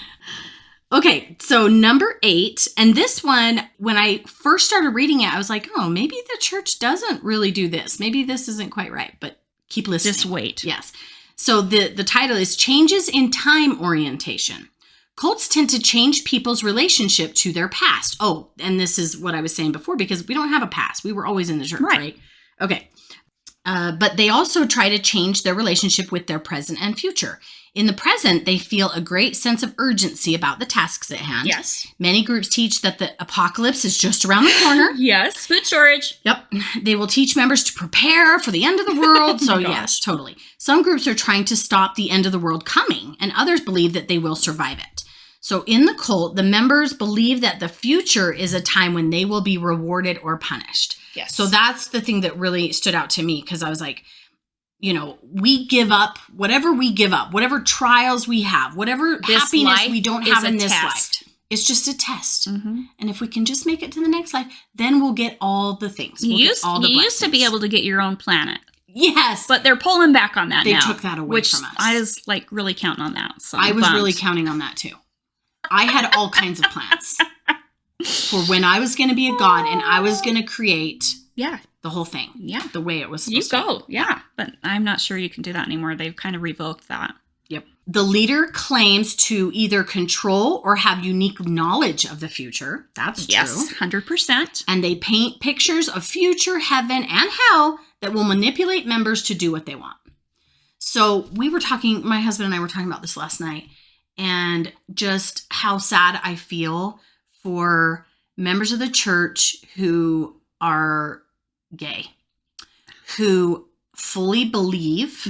Okay, so number 8, and this one, when I first started reading it, I was like, oh, maybe the church doesn't really do this. Maybe this isn't quite right, but keep listening. Just wait. Yes. So the title is Changes in Time Orientation. Cults tend to change people's relationship to their past. Oh, and this is what I was saying before, because we don't have a past. We were always in the church, right? Okay. But they also try to change their relationship with their present and future. In the present, they feel a great sense of urgency about the tasks at hand. Yes. Many groups teach that the apocalypse is just around the corner. Yes. Food storage. Yep. They will teach members to prepare for the end of the world. So yes, totally. Some groups are trying to stop the end of the world coming, and others believe that they will survive it. So in the cult, the members believe that the future is a time when they will be rewarded or punished. Yes. So that's the thing that really stood out to me, because I was like, we give up, whatever trials we have, whatever happiness we don't have in this life. It's just a test. Mm-hmm. And if we can just make it to the next life, then we'll get all the things. You used to be able to get your own planet. Yes. But they're pulling back on that now. They took that away from us. I was like really counting on that. So I was really counting on that too. I had all kinds of plans for when I was going to be a god and I was going to create the whole thing. Yeah. The way it was supposed to be. Yeah. But I'm not sure you can do that anymore. They've kind of revoked that. Yep. The leader claims to either control or have unique knowledge of the future. That's true. Yes, 100%. And they paint pictures of future heaven and hell that will manipulate members to do what they want. So my husband and I were talking about this last night, and just how sad I feel for members of the church who are gay, who fully believe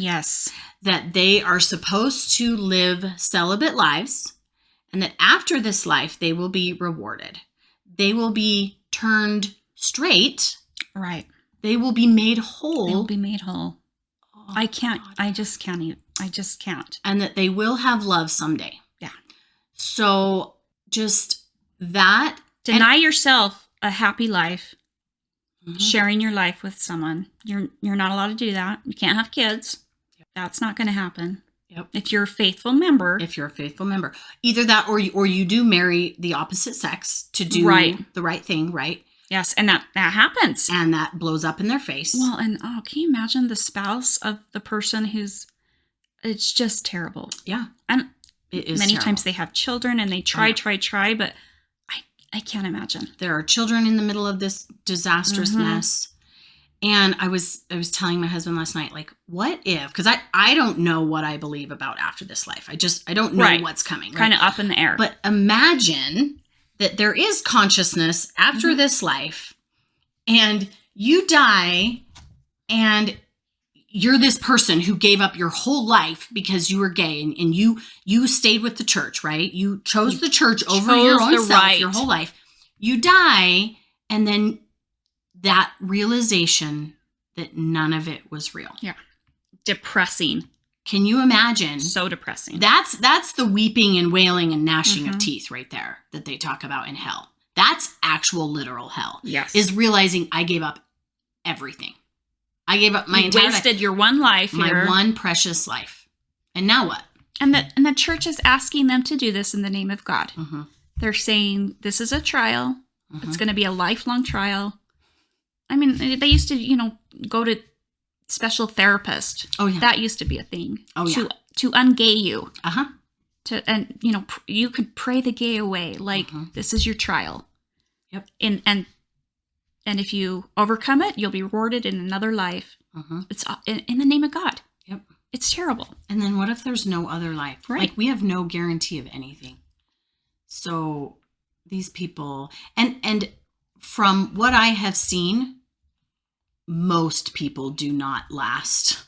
that they are supposed to live celibate lives, and that after this life, they will be rewarded. They will be turned straight. Right. They will be made whole. They will be made whole. Oh, I can't. God. I just can't. And that they will have love someday. Yeah. So just that. Deny yourself a happy life, sharing your life with someone. You're not allowed to do that. You can't have kids. Yep. That's not going to happen. Yep. If you're a faithful member. Either that or you do marry the opposite sex to do the right thing, right? Yes, and that happens. And that blows up in their face. Well, and can you imagine the spouse of the person it's just terrible. Yeah. And it is many terrible. times they have children and they try, but I can't imagine. There are children in the middle of this disastrous mess. And I was telling my husband last night, like, what if, because I don't know what I believe about after this life. I don't know what's coming. Kind of up in the air. But imagine that there is consciousness after this life, and you die, and you're this person who gave up your whole life because you were gay, and you stayed with the church, right? You chose the church over your own self your whole life. You die, and then that realization that none of it was real. Yeah. Depressing. Can you imagine? So depressing. That's the weeping and wailing and gnashing of teeth right there that they talk about in hell. That's actual literal hell. Yes. Is realizing I gave up everything. I gave up my entire life. Wasted your one life here. My one precious life. And now what? And the church is asking them to do this in the name of God. Mm-hmm. They're saying this is a trial. It's going to be a lifelong trial. I mean, they used to, go to special therapist. Oh, yeah. That used to be a thing. Oh, yeah. To ungay you. Uh-huh. You could pray the gay away. Like, this is your trial. Yep. And if you overcome it, you'll be rewarded in another life. It's in the name of God. Yep. It's terrible. And then what if there's no other life? Right. Like, we have no guarantee of anything. So these people, and from what I have seen, most people do not last.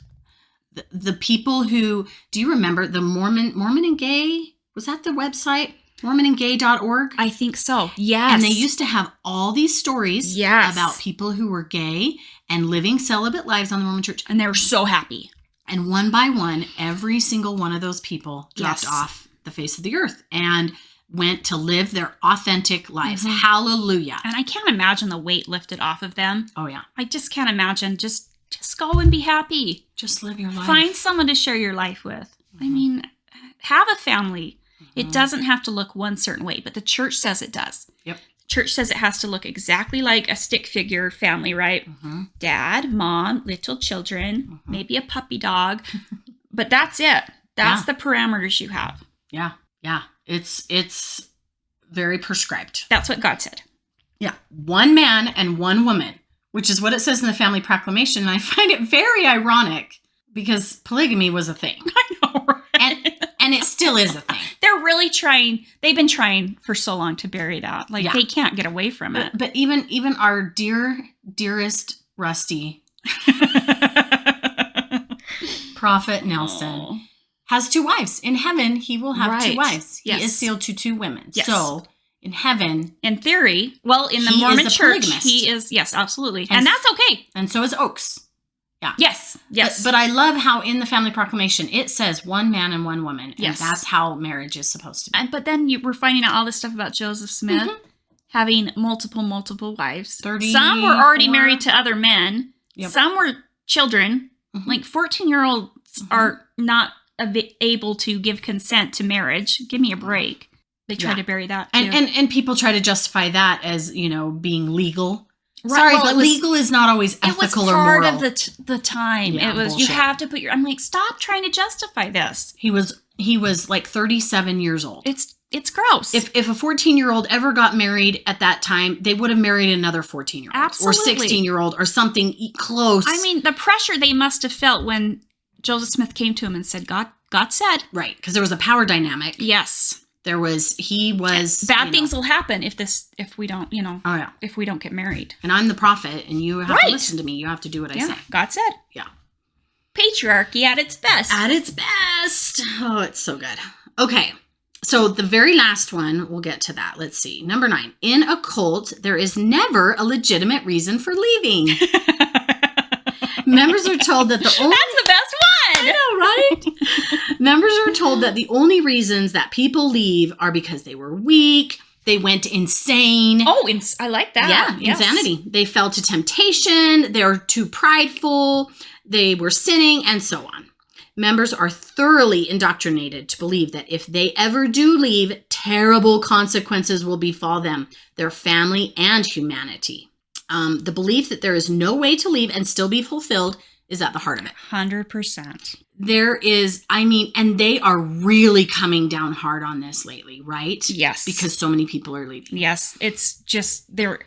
The people who, do you remember the Mormon and Gay? Was that the website? MormonandGay.org? I think so. Yes. And they used to have all these stories about people who were gay and living celibate lives on the Mormon Church. And they were so happy. And one by one, every single one of those people dropped off the face of the earth and went to live their authentic lives. Hallelujah. And I can't imagine the weight lifted off of them. Oh, yeah. I just can't imagine. Just go and be happy. Just live your life. Find someone to share your life with. I mean, have a family. It doesn't have to look one certain way, but the church says it does. Yep. Church says it has to look exactly like a stick figure family, right? Dad, mom, little children, maybe a puppy dog. But that's it. That's the parameters you have. Yeah. Yeah. It's very prescribed. That's what God said. Yeah. One man and one woman, which is what it says in the family proclamation. And I find it very ironic because polygamy was a thing. I know, right? And it still is a thing. They're really trying. They've been trying for so long to bury that. Like, they can't get away from it. But even our dearest Rusty, Prophet Nelson, has 2 wives. In heaven, he will have 2 wives. Yes. He is sealed to 2 women. Yes. So in heaven, in theory, in the Mormon church, he is, yes, absolutely. And that's okay. And so is Oaks. Yeah. Yes. Yes. But I love how in the family proclamation, it says 1 man and 1 woman. And that's how marriage is supposed to be. But then we're finding out all this stuff about Joseph Smith having multiple wives. 30. Some were already married to other men. Yep. Some were children. Like 14-year-olds are not able to give consent to marriage. Give me a break. They try to bury that too. And people try to justify that as, being legal. Right. Sorry, Well, but legal is not always ethical or moral. It was part of the time. Yeah, it was bullshit. You have to put your. I'm like, stop trying to justify this. He was like 37 years old. It's gross. If a 14-year-old ever got married at that time, they would have married another 14-year-old. Absolutely. Or 16-year-old or something close. I mean, the pressure they must have felt when Joseph Smith came to him and said, God said. Right, because there was a power dynamic. Yes. He was bad things will happen if we don't, Oh, yeah. if we don't get married. And I'm the prophet and you have to listen to me. You have to do what I say. God said. Yeah. Patriarchy at its best. At its best. Oh, it's so good. Okay. So the very last one, we'll get to that. Let's see. Number 9. In a cult, there is never a legitimate reason for leaving. Members are told that the only... That's the best one! I know, right? Members are told that the only reasons that people leave are because they were weak, they went insane. Oh, I like that. Yeah, yes. Insanity. They fell to temptation, they were too prideful, they were sinning, and so on. Members are thoroughly indoctrinated to believe that if they ever do leave, terrible consequences will befall them, their family, and humanity. The belief that there is no way to leave and still be fulfilled is at the heart of it. 100%. There is, and they are really coming down hard on this lately, right? Yes. Because so many people are leaving. Yes. It's just, they're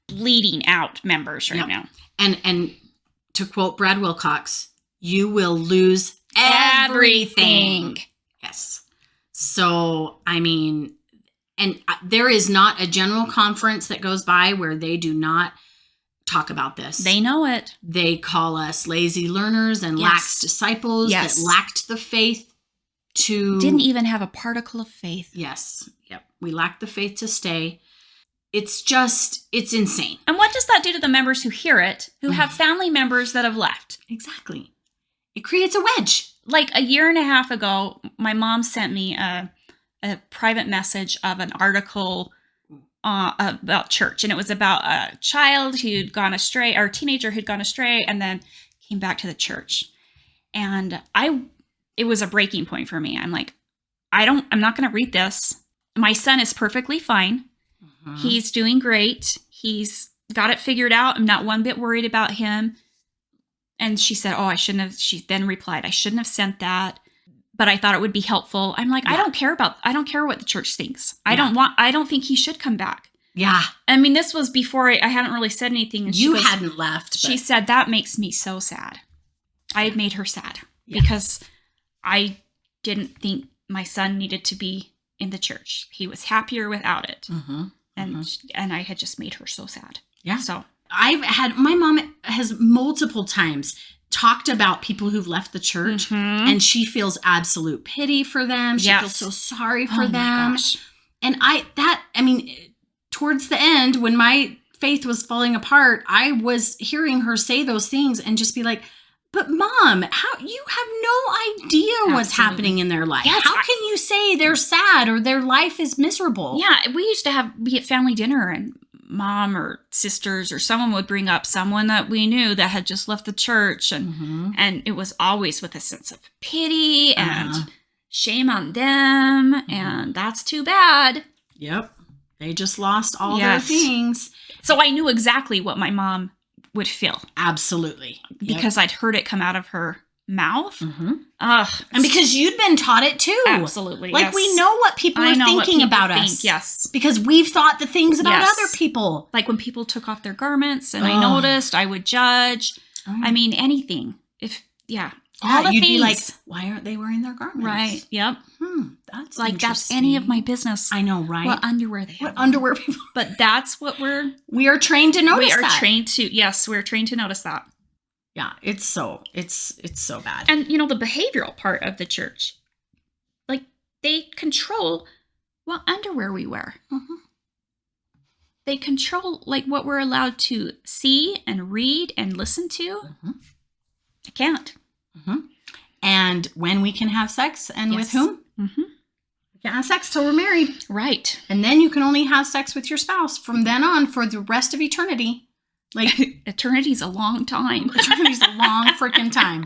bleeding out members right now. And to quote Brad Wilcox, you will lose everything. Yes. So, and there is not a general conference that goes by where they do not talk about this. They know it. They call us lazy learners and lax disciples that lacked the faith to... Didn't even have a particle of faith. Yes. Yep. We lacked the faith to stay. It's insane. And what does that do to the members who hear it, who have family members that have left? Exactly. It creates a wedge. Like a year and a half ago, my mom sent me a private message of an article about church. And it was about a child who'd gone astray, or a teenager who'd gone astray, and then came back to the church. And it was a breaking point for me. I'm like, I'm not going to read this. My son is perfectly fine. He's doing great. He's got it figured out. I'm not one bit worried about him. And she said, she then replied, I shouldn't have sent that, but I thought it would be helpful. I'm like, I don't care what the church thinks. I don't think he should come back. Yeah. I mean, this was before I hadn't really said anything. And you hadn't left. She said, that makes me so sad. I had made her sad because I didn't think my son needed to be in the church. He was happier without it. And I had just made her so sad. Yeah. So my mom has multiple times talked about people who've left the church and she feels absolute pity for them. She feels so sorry for them. My gosh. And towards the end, when my faith was falling apart, I was hearing her say those things and just be like, but Mom, how you have no idea what's happening in their life. Yes, how can you say they're sad or their life is miserable? Yeah, we used to be at family dinner and Mom or sisters or someone would bring up someone that we knew that had just left the church. And it was always with a sense of pity and shame on them. And that's too bad. Yep. They just lost all their things. So I knew exactly what my mom would feel. Absolutely. Because I'd heard it come out of her mouth. And because you'd been taught it too. Absolutely. Like we know what people are thinking about us. Yes. Because we've thought the things about other people. Like when people took off their garments and I noticed, I would judge. I mean, anything. All the you'd things. Be like, why aren't they wearing their garments? Right. Yep. That's like that's any of my business. I know, right? What underwear they have. What underwear people. But that's what we are trained to notice. We're trained to notice that. Yeah, it's so bad. And the behavioral part of the church, like they control what underwear we wear. They control like what we're allowed to see and read and listen to. I can't. And when we can have sex and with whom? We can't have sex till we're married. Right. And then you can only have sex with your spouse from then on for the rest of eternity. Like eternity's a long time. Eternity's a long freaking time.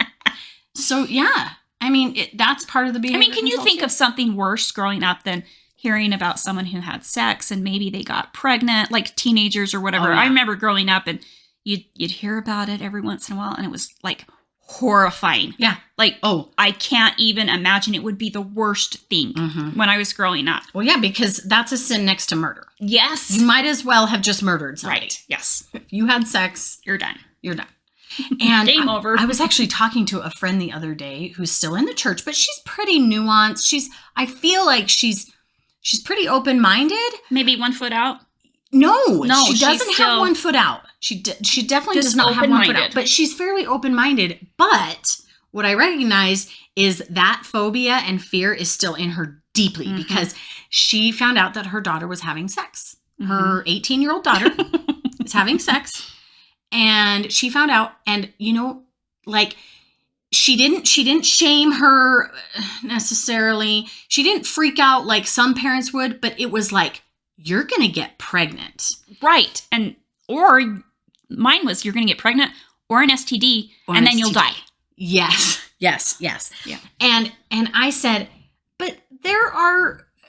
So yeah, I mean, that's part of the behavior. I mean, can you think of something worse growing up than hearing about someone who had sex and maybe they got pregnant, like teenagers or whatever? I remember growing up and you'd hear about it every once in a while and it was like horrifying. Yeah. Like, I can't even imagine it would be the worst thing when I was growing up. Well, yeah, because that's a sin next to murder. Yes. You might as well have just murdered somebody. Right. Yes. If you had sex, you're done. You're done. And game over. I was actually talking to a friend the other day who's still in the church, but she's pretty nuanced. I feel like she's pretty open-minded. Maybe 1 foot out. No, she doesn't have 1 foot out. She definitely does not have 1 foot out, but she's fairly open-minded. But what I recognize is that phobia and fear is still in her deeply because she found out that her daughter was having sex. Her 18-year-old daughter is having sex, and she found out, and like she didn't shame her necessarily. She didn't freak out like some parents would, but it was like, you're going to get pregnant. Right. Or mine was, you're going to get pregnant or an STD and then you'll die. Yes. Yes. Yes. Yeah. And I said, but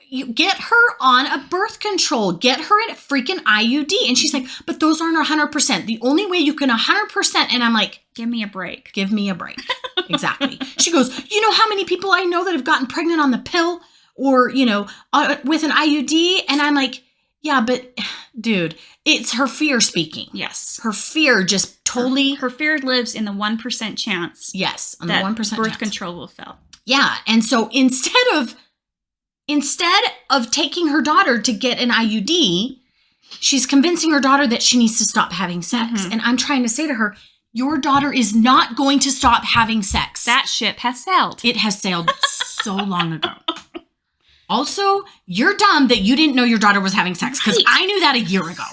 you get her on a birth control, get her a freaking IUD. And she's like, but those aren't 100%. The only way you can 100%. And I'm like, give me a break. Give me a break. Exactly. She goes, you know how many people I know that have gotten pregnant on the pill? Or, with an IUD. And I'm like, yeah, but dude, it's her fear speaking. Yes. Her fear just totally. Her fear lives in the 1% chance. Yes. On that the 1% birth chance. Control will fail. Yeah. And so instead of instead of taking her daughter to get an IUD, she's convincing her daughter that she needs to stop having sex. And I'm trying to say to her, your daughter is not going to stop having sex. That ship has sailed. It has sailed so long ago. Also, you're dumb that you didn't know your daughter was having sex, because I knew that a year ago.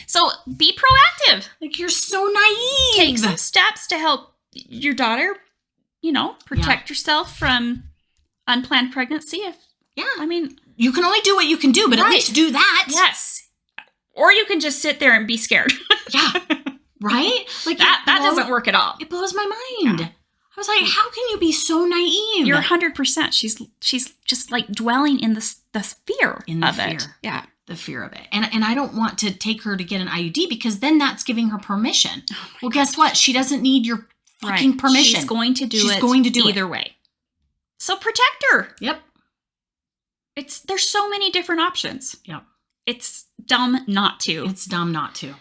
So be proactive. Like, you're so naive. Take some steps to help your daughter, protect yourself from unplanned pregnancy. I mean, you can only do what you can do, but at least do that. Yes. Or you can just sit there and be scared. Yeah. Right? Like that doesn't work at all. It blows my mind. Yeah. I was like, how can you be so naive? You're 100%. She's just like dwelling in the fear of it. Yeah. The fear of it. And I don't want to take her to get an IUD, because then that's giving her permission. Well, guess what? She doesn't need your fucking permission. She's going to do it. She's going to do either way. So protect her. Yep. There's so many different options. Yep. It's dumb not to. It's dumb not to.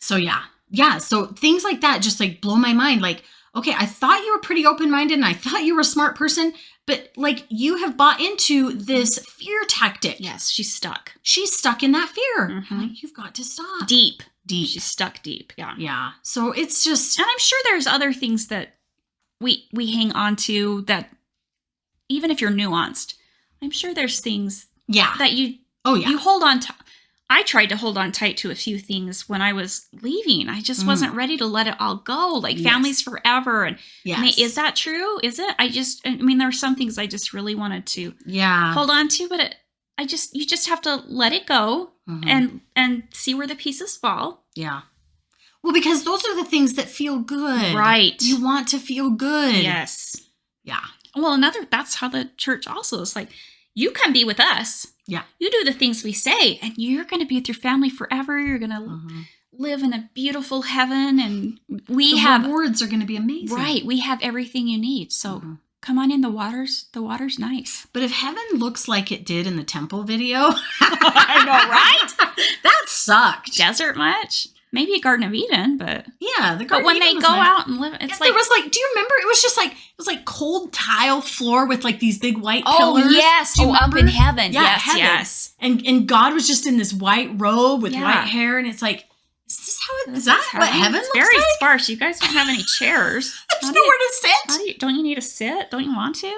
So yeah. Yeah. So things like that just like blow my mind. Like, okay, I thought you were pretty open-minded and I thought you were a smart person, but like you have bought into this fear tactic. Yes, she's stuck. She's stuck in that fear. Mm-hmm. Like, you've got to stop. Deep. She's stuck deep. Yeah. Yeah. So it's just... And I'm sure there's other things that we hang on to that, even if you're nuanced, I'm sure there's things that you hold on to. I tried to hold on tight to a few things when I was leaving. I just wasn't ready to let it all go. Like families forever. And I mean, is that true? Is it? I mean, there are some things I just really wanted to hold on to, but you just have to let it go and see where the pieces fall. Yeah. Well, because those are the things that feel good. Right. You want to feel good. Yes. Yeah. Well, that's how the church also is like, you come be with us. Yeah. You do the things we say, and you're going to be with your family forever. You're going to live in a beautiful heaven, and the rewards are going to be amazing. Right. We have everything you need. So come on in. The water's nice. But if heaven looks like it did in the temple video, I know, right? That sucked. Desert much? Maybe a Garden of Eden, but yeah, the Garden but when of Eden they go out and live, it's like there was like, do you remember? It was like cold tile floor with like these big white pillars. Oh yes, up in heaven. Yeah, yes. And God was just in this white robe with white hair, and it's like, is that what heaven looks like? Very sparse. You guys don't have any chairs. There's nowhere to sit. Don't you need to sit? Don't you want to?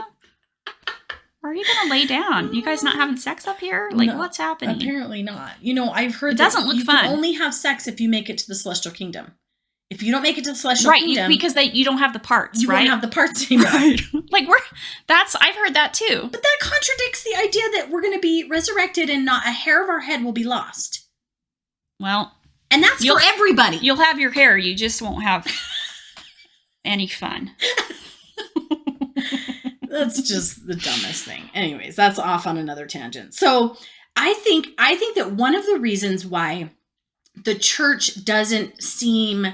Or are you going to lay down? You guys not having sex up here? Like, no, what's happening? Apparently not. I've heard it doesn't look fun. You can only have sex if you make it to the celestial kingdom. If you don't make it to the celestial kingdom, because you don't have the parts. You won't have the parts anymore. Right. Like I've heard that too. But that contradicts the idea that we're going to be resurrected and not a hair of our head will be lost. Well, and that's for everybody. You'll have your hair. You just won't have any fun. That's just the dumbest thing. Anyways, that's off on another tangent. So I think that one of the reasons why the church doesn't seem,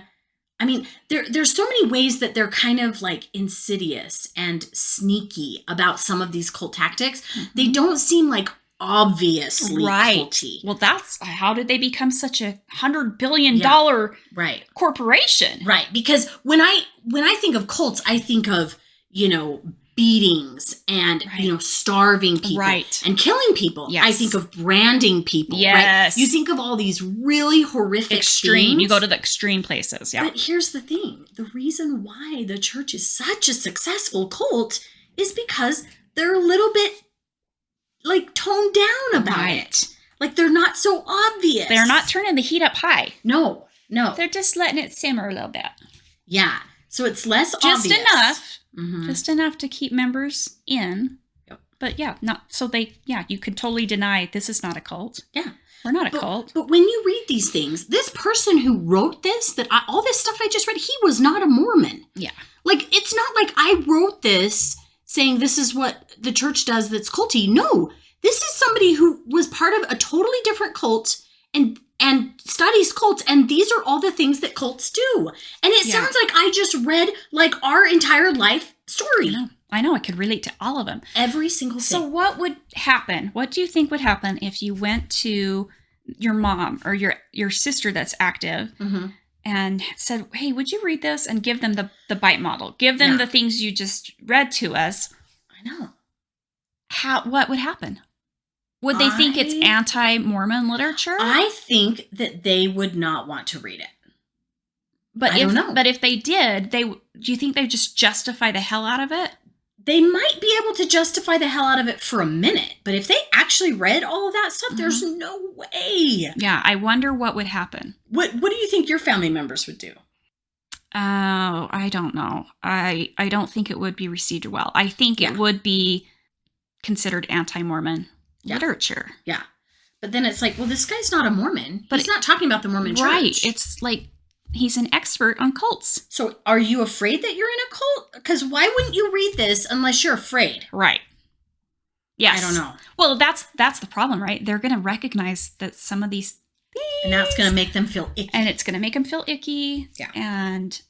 I mean, there's so many ways that they're kind of like insidious and sneaky about some of these cult tactics. They don't seem like obviously culty. Well, that's how did they become such a $100 billion corporation? Right. Because when I think of cults, I think of, beatings and starving people and killing people. Yes. I think of branding people. Yes. Right? You think of all these really horrific extreme things. You go to the extreme places. Yeah. But here's the thing. The reason why the church is such a successful cult is because they're a little bit like toned down about it. Like they're not so obvious. They're not turning the heat up high. No. They're just letting it simmer a little bit. Yeah. So it's less obvious. Just enough. Just enough to keep members in. Yep. But you could totally deny this is not a cult. Yeah. We're not a cult. But when you read these things, this person who wrote this, all this stuff I just read, he was not a Mormon. Yeah. Like, it's not like I wrote this saying this is what the church does that's culty. No. This is somebody who was part of a totally different cult and studies cults, and these are all the things that cults do. And it sounds like I just read like our entire life story. I know. I could relate to all of them. Every single thing. So what would happen? What do you think would happen if you went to your mom or your sister that's active and said, hey, would you read this? And give them the bite model. Give them the things you just read to us. I know. what would happen? Would they think it's anti-Mormon literature? I think that they would not want to read it. But I don't know. But if they did, do you think they'd just justify the hell out of it? They might be able to justify the hell out of it for a minute. But if they actually read all of that stuff, there's no way. Yeah, I wonder what would happen. What do you think your family members would do? Oh, I don't know. I don't think it would be received well. I think it would be considered anti-Mormon literature. Yeah. But then it's like, well, this guy's not a Mormon. But he's not talking about the Mormon church. Right. It's like he's an expert on cults. So are you afraid that you're in a cult? Because why wouldn't you read this unless you're afraid? Right. Yes. I don't know. Well, that's the problem, right? They're going to recognize that some of these things. And that's going to make them feel icky. And it's going to make them feel icky. Yeah. And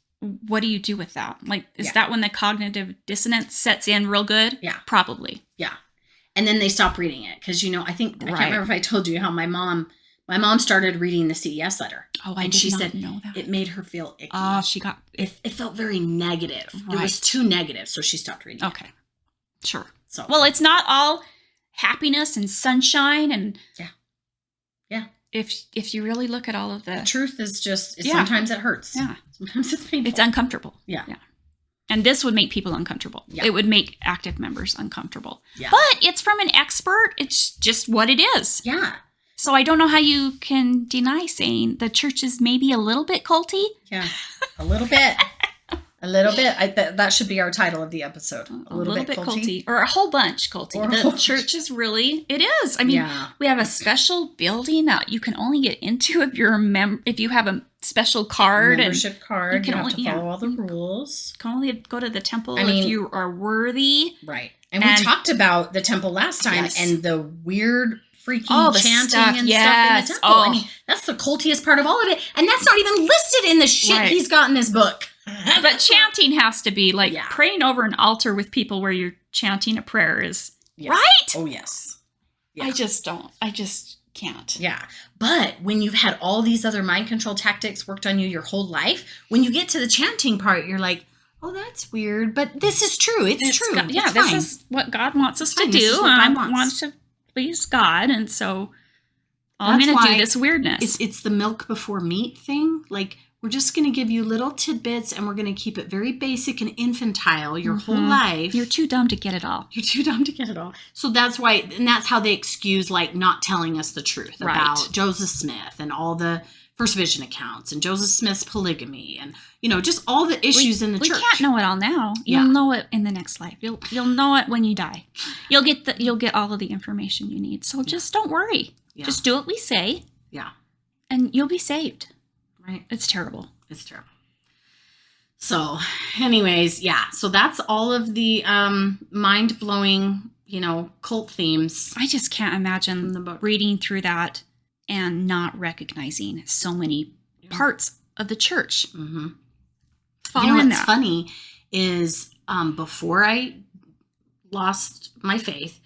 what do you do with that? Like, is that when the cognitive dissonance sets in real good? Yeah. Probably. Yeah. And then they stop reading it. Because, I can't remember if I told you how my mom started reading the CES letter. Oh, and she said know that. It made her feel icky. Oh, she got... It felt very negative. Right. It was too negative, so she stopped reading it. Sure. So, well, it's not all happiness and sunshine and... Yeah. If you really look at all of the truth is just... Sometimes it hurts. Yeah. Sometimes it's painful. It's uncomfortable. Yeah. And this would make people uncomfortable. Yeah. It would make active members uncomfortable. Yeah. But it's from an expert. It's just what it is. Yeah. So I don't know how you can deny saying the church is maybe a little bit culty. Yeah, a little bit. A little bit. That should be our title of the episode. A little bit culty. Or a whole bunch culty. The church is really, it is. I mean, we have a special building that you can only get into if you're if you have a special card. Membership card. You have to follow all the rules. You can only go to the temple if you are worthy. Right. And we talked about the temple last time and the weird... freaky chanting and stuff in the temple. I mean, that's the cultiest part of all of it. And that's not even listed in the shit he's got in this book. But chanting has to be like praying over an altar with people where you're chanting a prayer is, right? Oh, yes. Yeah. I just can't. Yeah. But when you've had all these other mind control tactics worked on you your whole life, when you get to the chanting part, you're like, oh, that's weird. But this is true. It's true. This is what God wants us to do. I want to please God, and so I'm going to do this weirdness. It's the milk before meat thing. Like, we're just going to give you little tidbits, and we're going to keep it very basic and infantile your whole life. You're too dumb to get it all. So that's why, and that's how they excuse, like, not telling us the truth about Joseph Smith and all the First Vision accounts and Joseph Smith's polygamy and, just all the issues in the church. We can't know it all now. You'll know it in the next life. You'll know it when you die. You'll get all of the information you need. So just don't worry. Yeah. Just do what we say. Yeah. And you'll be saved. Right. It's terrible. So anyways, so that's all of the mind-blowing, cult themes. I just can't imagine reading through that and not recognizing so many parts of the church. Mm-hmm. What's funny is before I lost my faith,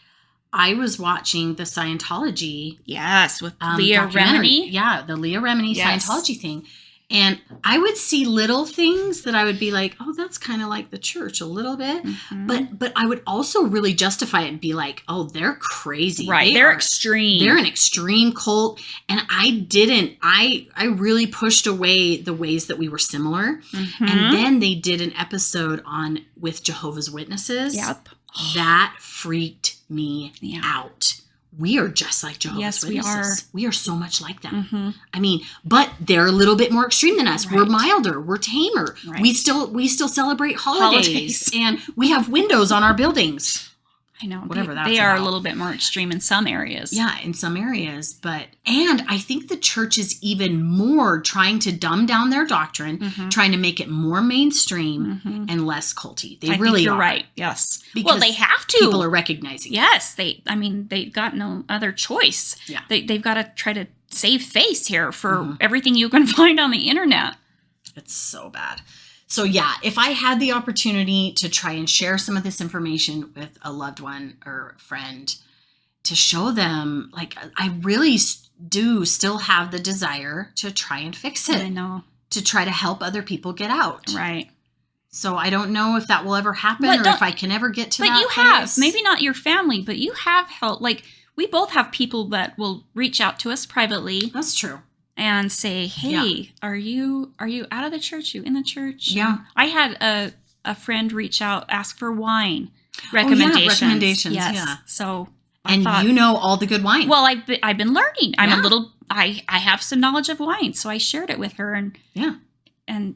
I was watching the Scientology. Yes, with Leah Remini. Yeah, the Leah Remini Scientology thing. And I would see little things that I would be like, oh, that's kind of like the church a little bit. Mm-hmm. But I would also really justify it and be like, oh, they're crazy. Right. They're extreme. They're an extreme cult. And I really pushed away the ways that we were similar. Mm-hmm. And then they did an episode with Jehovah's Witnesses. Yep. That freaked me out. We are just like Jehovah's Witnesses. We are so much like them. Mm-hmm. I mean, but they're a little bit more extreme than us. Right. We're milder. We're tamer. Right. We still celebrate holidays. And we have windows on our buildings. I know. Whatever they are a little bit more extreme in some areas. Yeah, in some areas. And I think the church is even more trying to dumb down their doctrine, trying to make it more mainstream and less culty. They really think you're are. Right. Yes. Because they have to. People are recognizing it. Yes. They've got no other choice. Yeah. They've got to try to save face here for everything you can find on the internet. It's so bad. So if I had the opportunity to try and share some of this information with a loved one or friend to show them, like, I really do still have the desire to try and fix it. I know. To try to help other people get out. Right. So I don't know if that will ever happen or if I can ever get to that But you place. have. Maybe not your family, but you have help. Like, we both have people that will reach out to us privately. That's true. And say, hey, are you out of the church? You in the church? Yeah. I had a friend reach out, ask for wine recommendations. Oh, yeah, recommendations, yes. yeah. So And you know all the good wine. Well, I've been learning. I have some knowledge of wine, so I shared it with her, and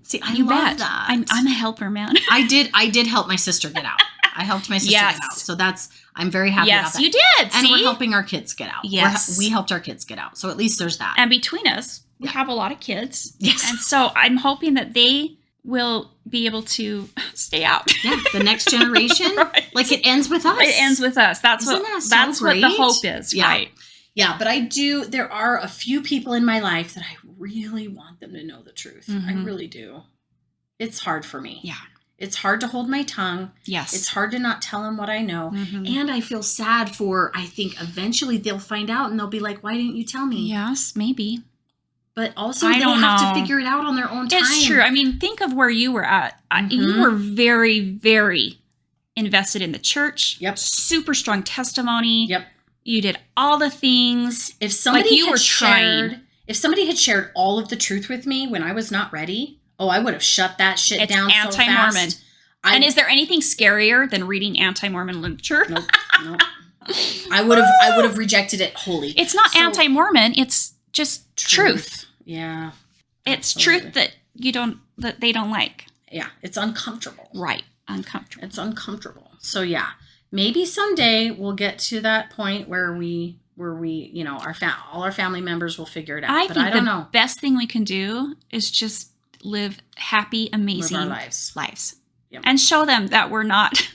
see, I you love bet that. I'm a helper, man. I did help my sister get out. I helped my sister get out, so I'm very happy about that. Yes, you did. And see? we're helping our kids get out. Yes, we helped our kids get out, so at least there's that. And between us, we have a lot of kids. Yes, and so I'm hoping that they will be able to stay out. Yeah, the next generation, right. Like it ends with us. It ends with us. That's Isn't what that what the hope is, yeah. right? Yeah, but there are a few people in my life that I really want them to know the truth. Mm-hmm. I really do. It's hard for me. Yeah. It's hard to hold my tongue. Yes. It's hard to not tell them what I know. Mm-hmm. And I feel sad I think eventually they'll find out and they'll be like, why didn't you tell me? Yes, maybe. But also they have to figure it out on their own time. It's true. I mean, think of where you were at. Mm-hmm. You were very, very invested in the church. Yep. Super strong testimony. Yep. You did all the things. If somebody you were trying. If somebody had shared all of the truth with me when I was not ready, I would have shut that shit down so fast. Anti-Mormon. And is there anything scarier than reading anti-Mormon literature? Nope. I would have rejected it wholly. It's not anti-Mormon. It's just truth. Yeah. It's absolutely. truth that they don't like. Yeah. It's uncomfortable. Right. Uncomfortable. It's uncomfortable. So yeah, maybe someday we'll get to that point where we all our family members will figure it out. I don't know. The best thing we can do is just live happy, amazing live our lives. Yep. And show them that we're not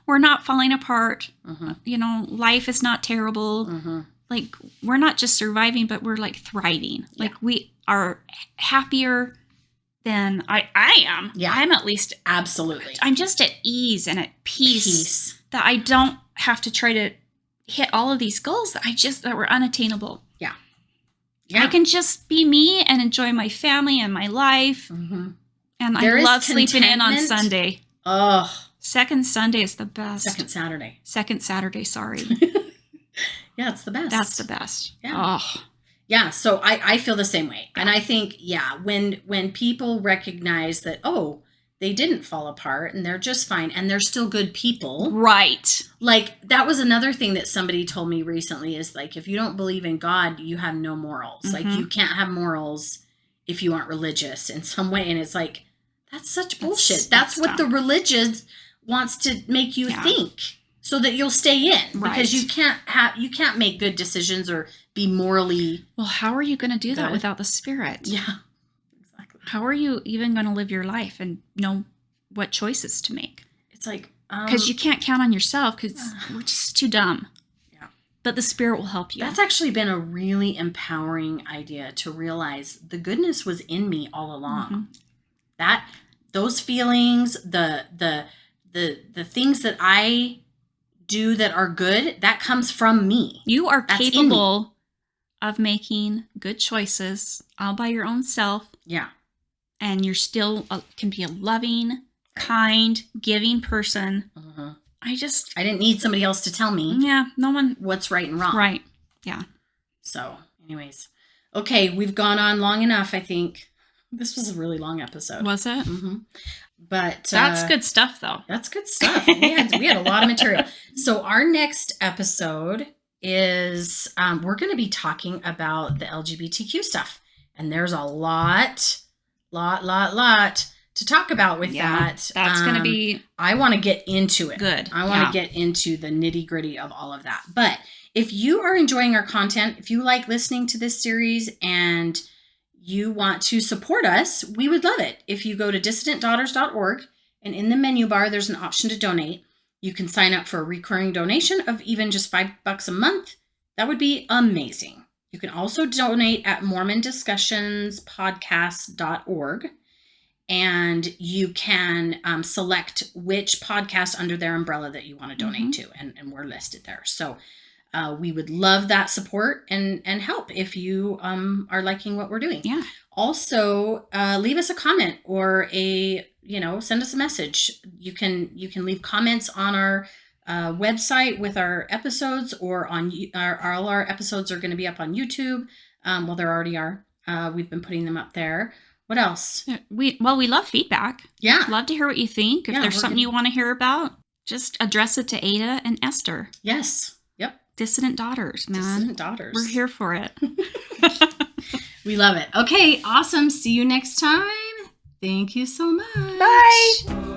we're not falling apart. Mm-hmm. Life is not terrible. Mm-hmm. Like, we're not just surviving, but we're like thriving. Yeah. Like, we are happier than I am. Yeah. I'm at least absolutely. I'm just at ease and at peace. That I don't have to try to hit all of these goals that were unattainable. Yeah. I can just be me and enjoy my family and my life. Mm-hmm. And I love sleeping in on Sunday. Oh. Second Sunday is the best. Second Saturday, sorry. Yeah, it's the best. That's the best. Yeah. Oh. Yeah, so I feel the same way. And I think, when people recognize that, they didn't fall apart and they're just fine and they're still good people. Right. Like, that was another thing that somebody told me recently is, like, if you don't believe in God, you have no morals. Mm-hmm. Like, you can't have morals if you aren't religious in some way. And it's like, that's such bullshit. That's what the religion wants to make you think. So that you'll stay in, because you can't make good decisions or be morally. Well, how are you going to do that without the Spirit? Yeah, exactly. How are you even going to live your life and know what choices to make? It's like because you can't count on yourself because we're just too dumb. Yeah, but the Spirit will help you. That's actually been a really empowering idea to realize the goodness was in me all along. Mm-hmm. Those feelings, the things that I do that are good, that comes from me. You are capable of making good choices all by your own self. Yeah. And you're still can be a loving, kind, giving person. Uh-huh. I didn't need somebody else to tell me. Yeah, no one. What's right and wrong. Right. Yeah. So, anyways. Okay, we've gone on long enough, I think. This was a really long episode. Was it? Mm-hmm. But that's good stuff, though. That's good stuff. We had a lot of material. So our next episode is we're going to be talking about the LGBTQ stuff, and there's a lot to talk about with that. That's going to be. I want to get into it. Good. I want to get into the nitty gritty of all of that. But if you are enjoying our content, if you like listening to this series and you want to support us, we would love it. If you go to dissidentdaughters.org and in the menu bar, there's an option to donate. You can sign up for a recurring donation of even just $5 a month. That would be amazing. You can also donate at MormonDiscussionsPodcast.org, and you can select which podcast under their umbrella that you want to donate to, and we're listed there. So we would love that support and help if you are liking what we're doing. Yeah. Also, leave us a comment or a send us a message. You can leave comments on our website with our episodes, or on all our episodes are going to be up on YouTube. Well, there already are. We've been putting them up there. What else? We love feedback. Yeah. Love to hear what you think. If there's something you want to hear about, just address it to Ada and Esther. Yes. Yep. Dissident Daughters, man. Dissident Daughters. We're here for it. We love it. Okay, awesome. See you next time. Thank you so much. Bye.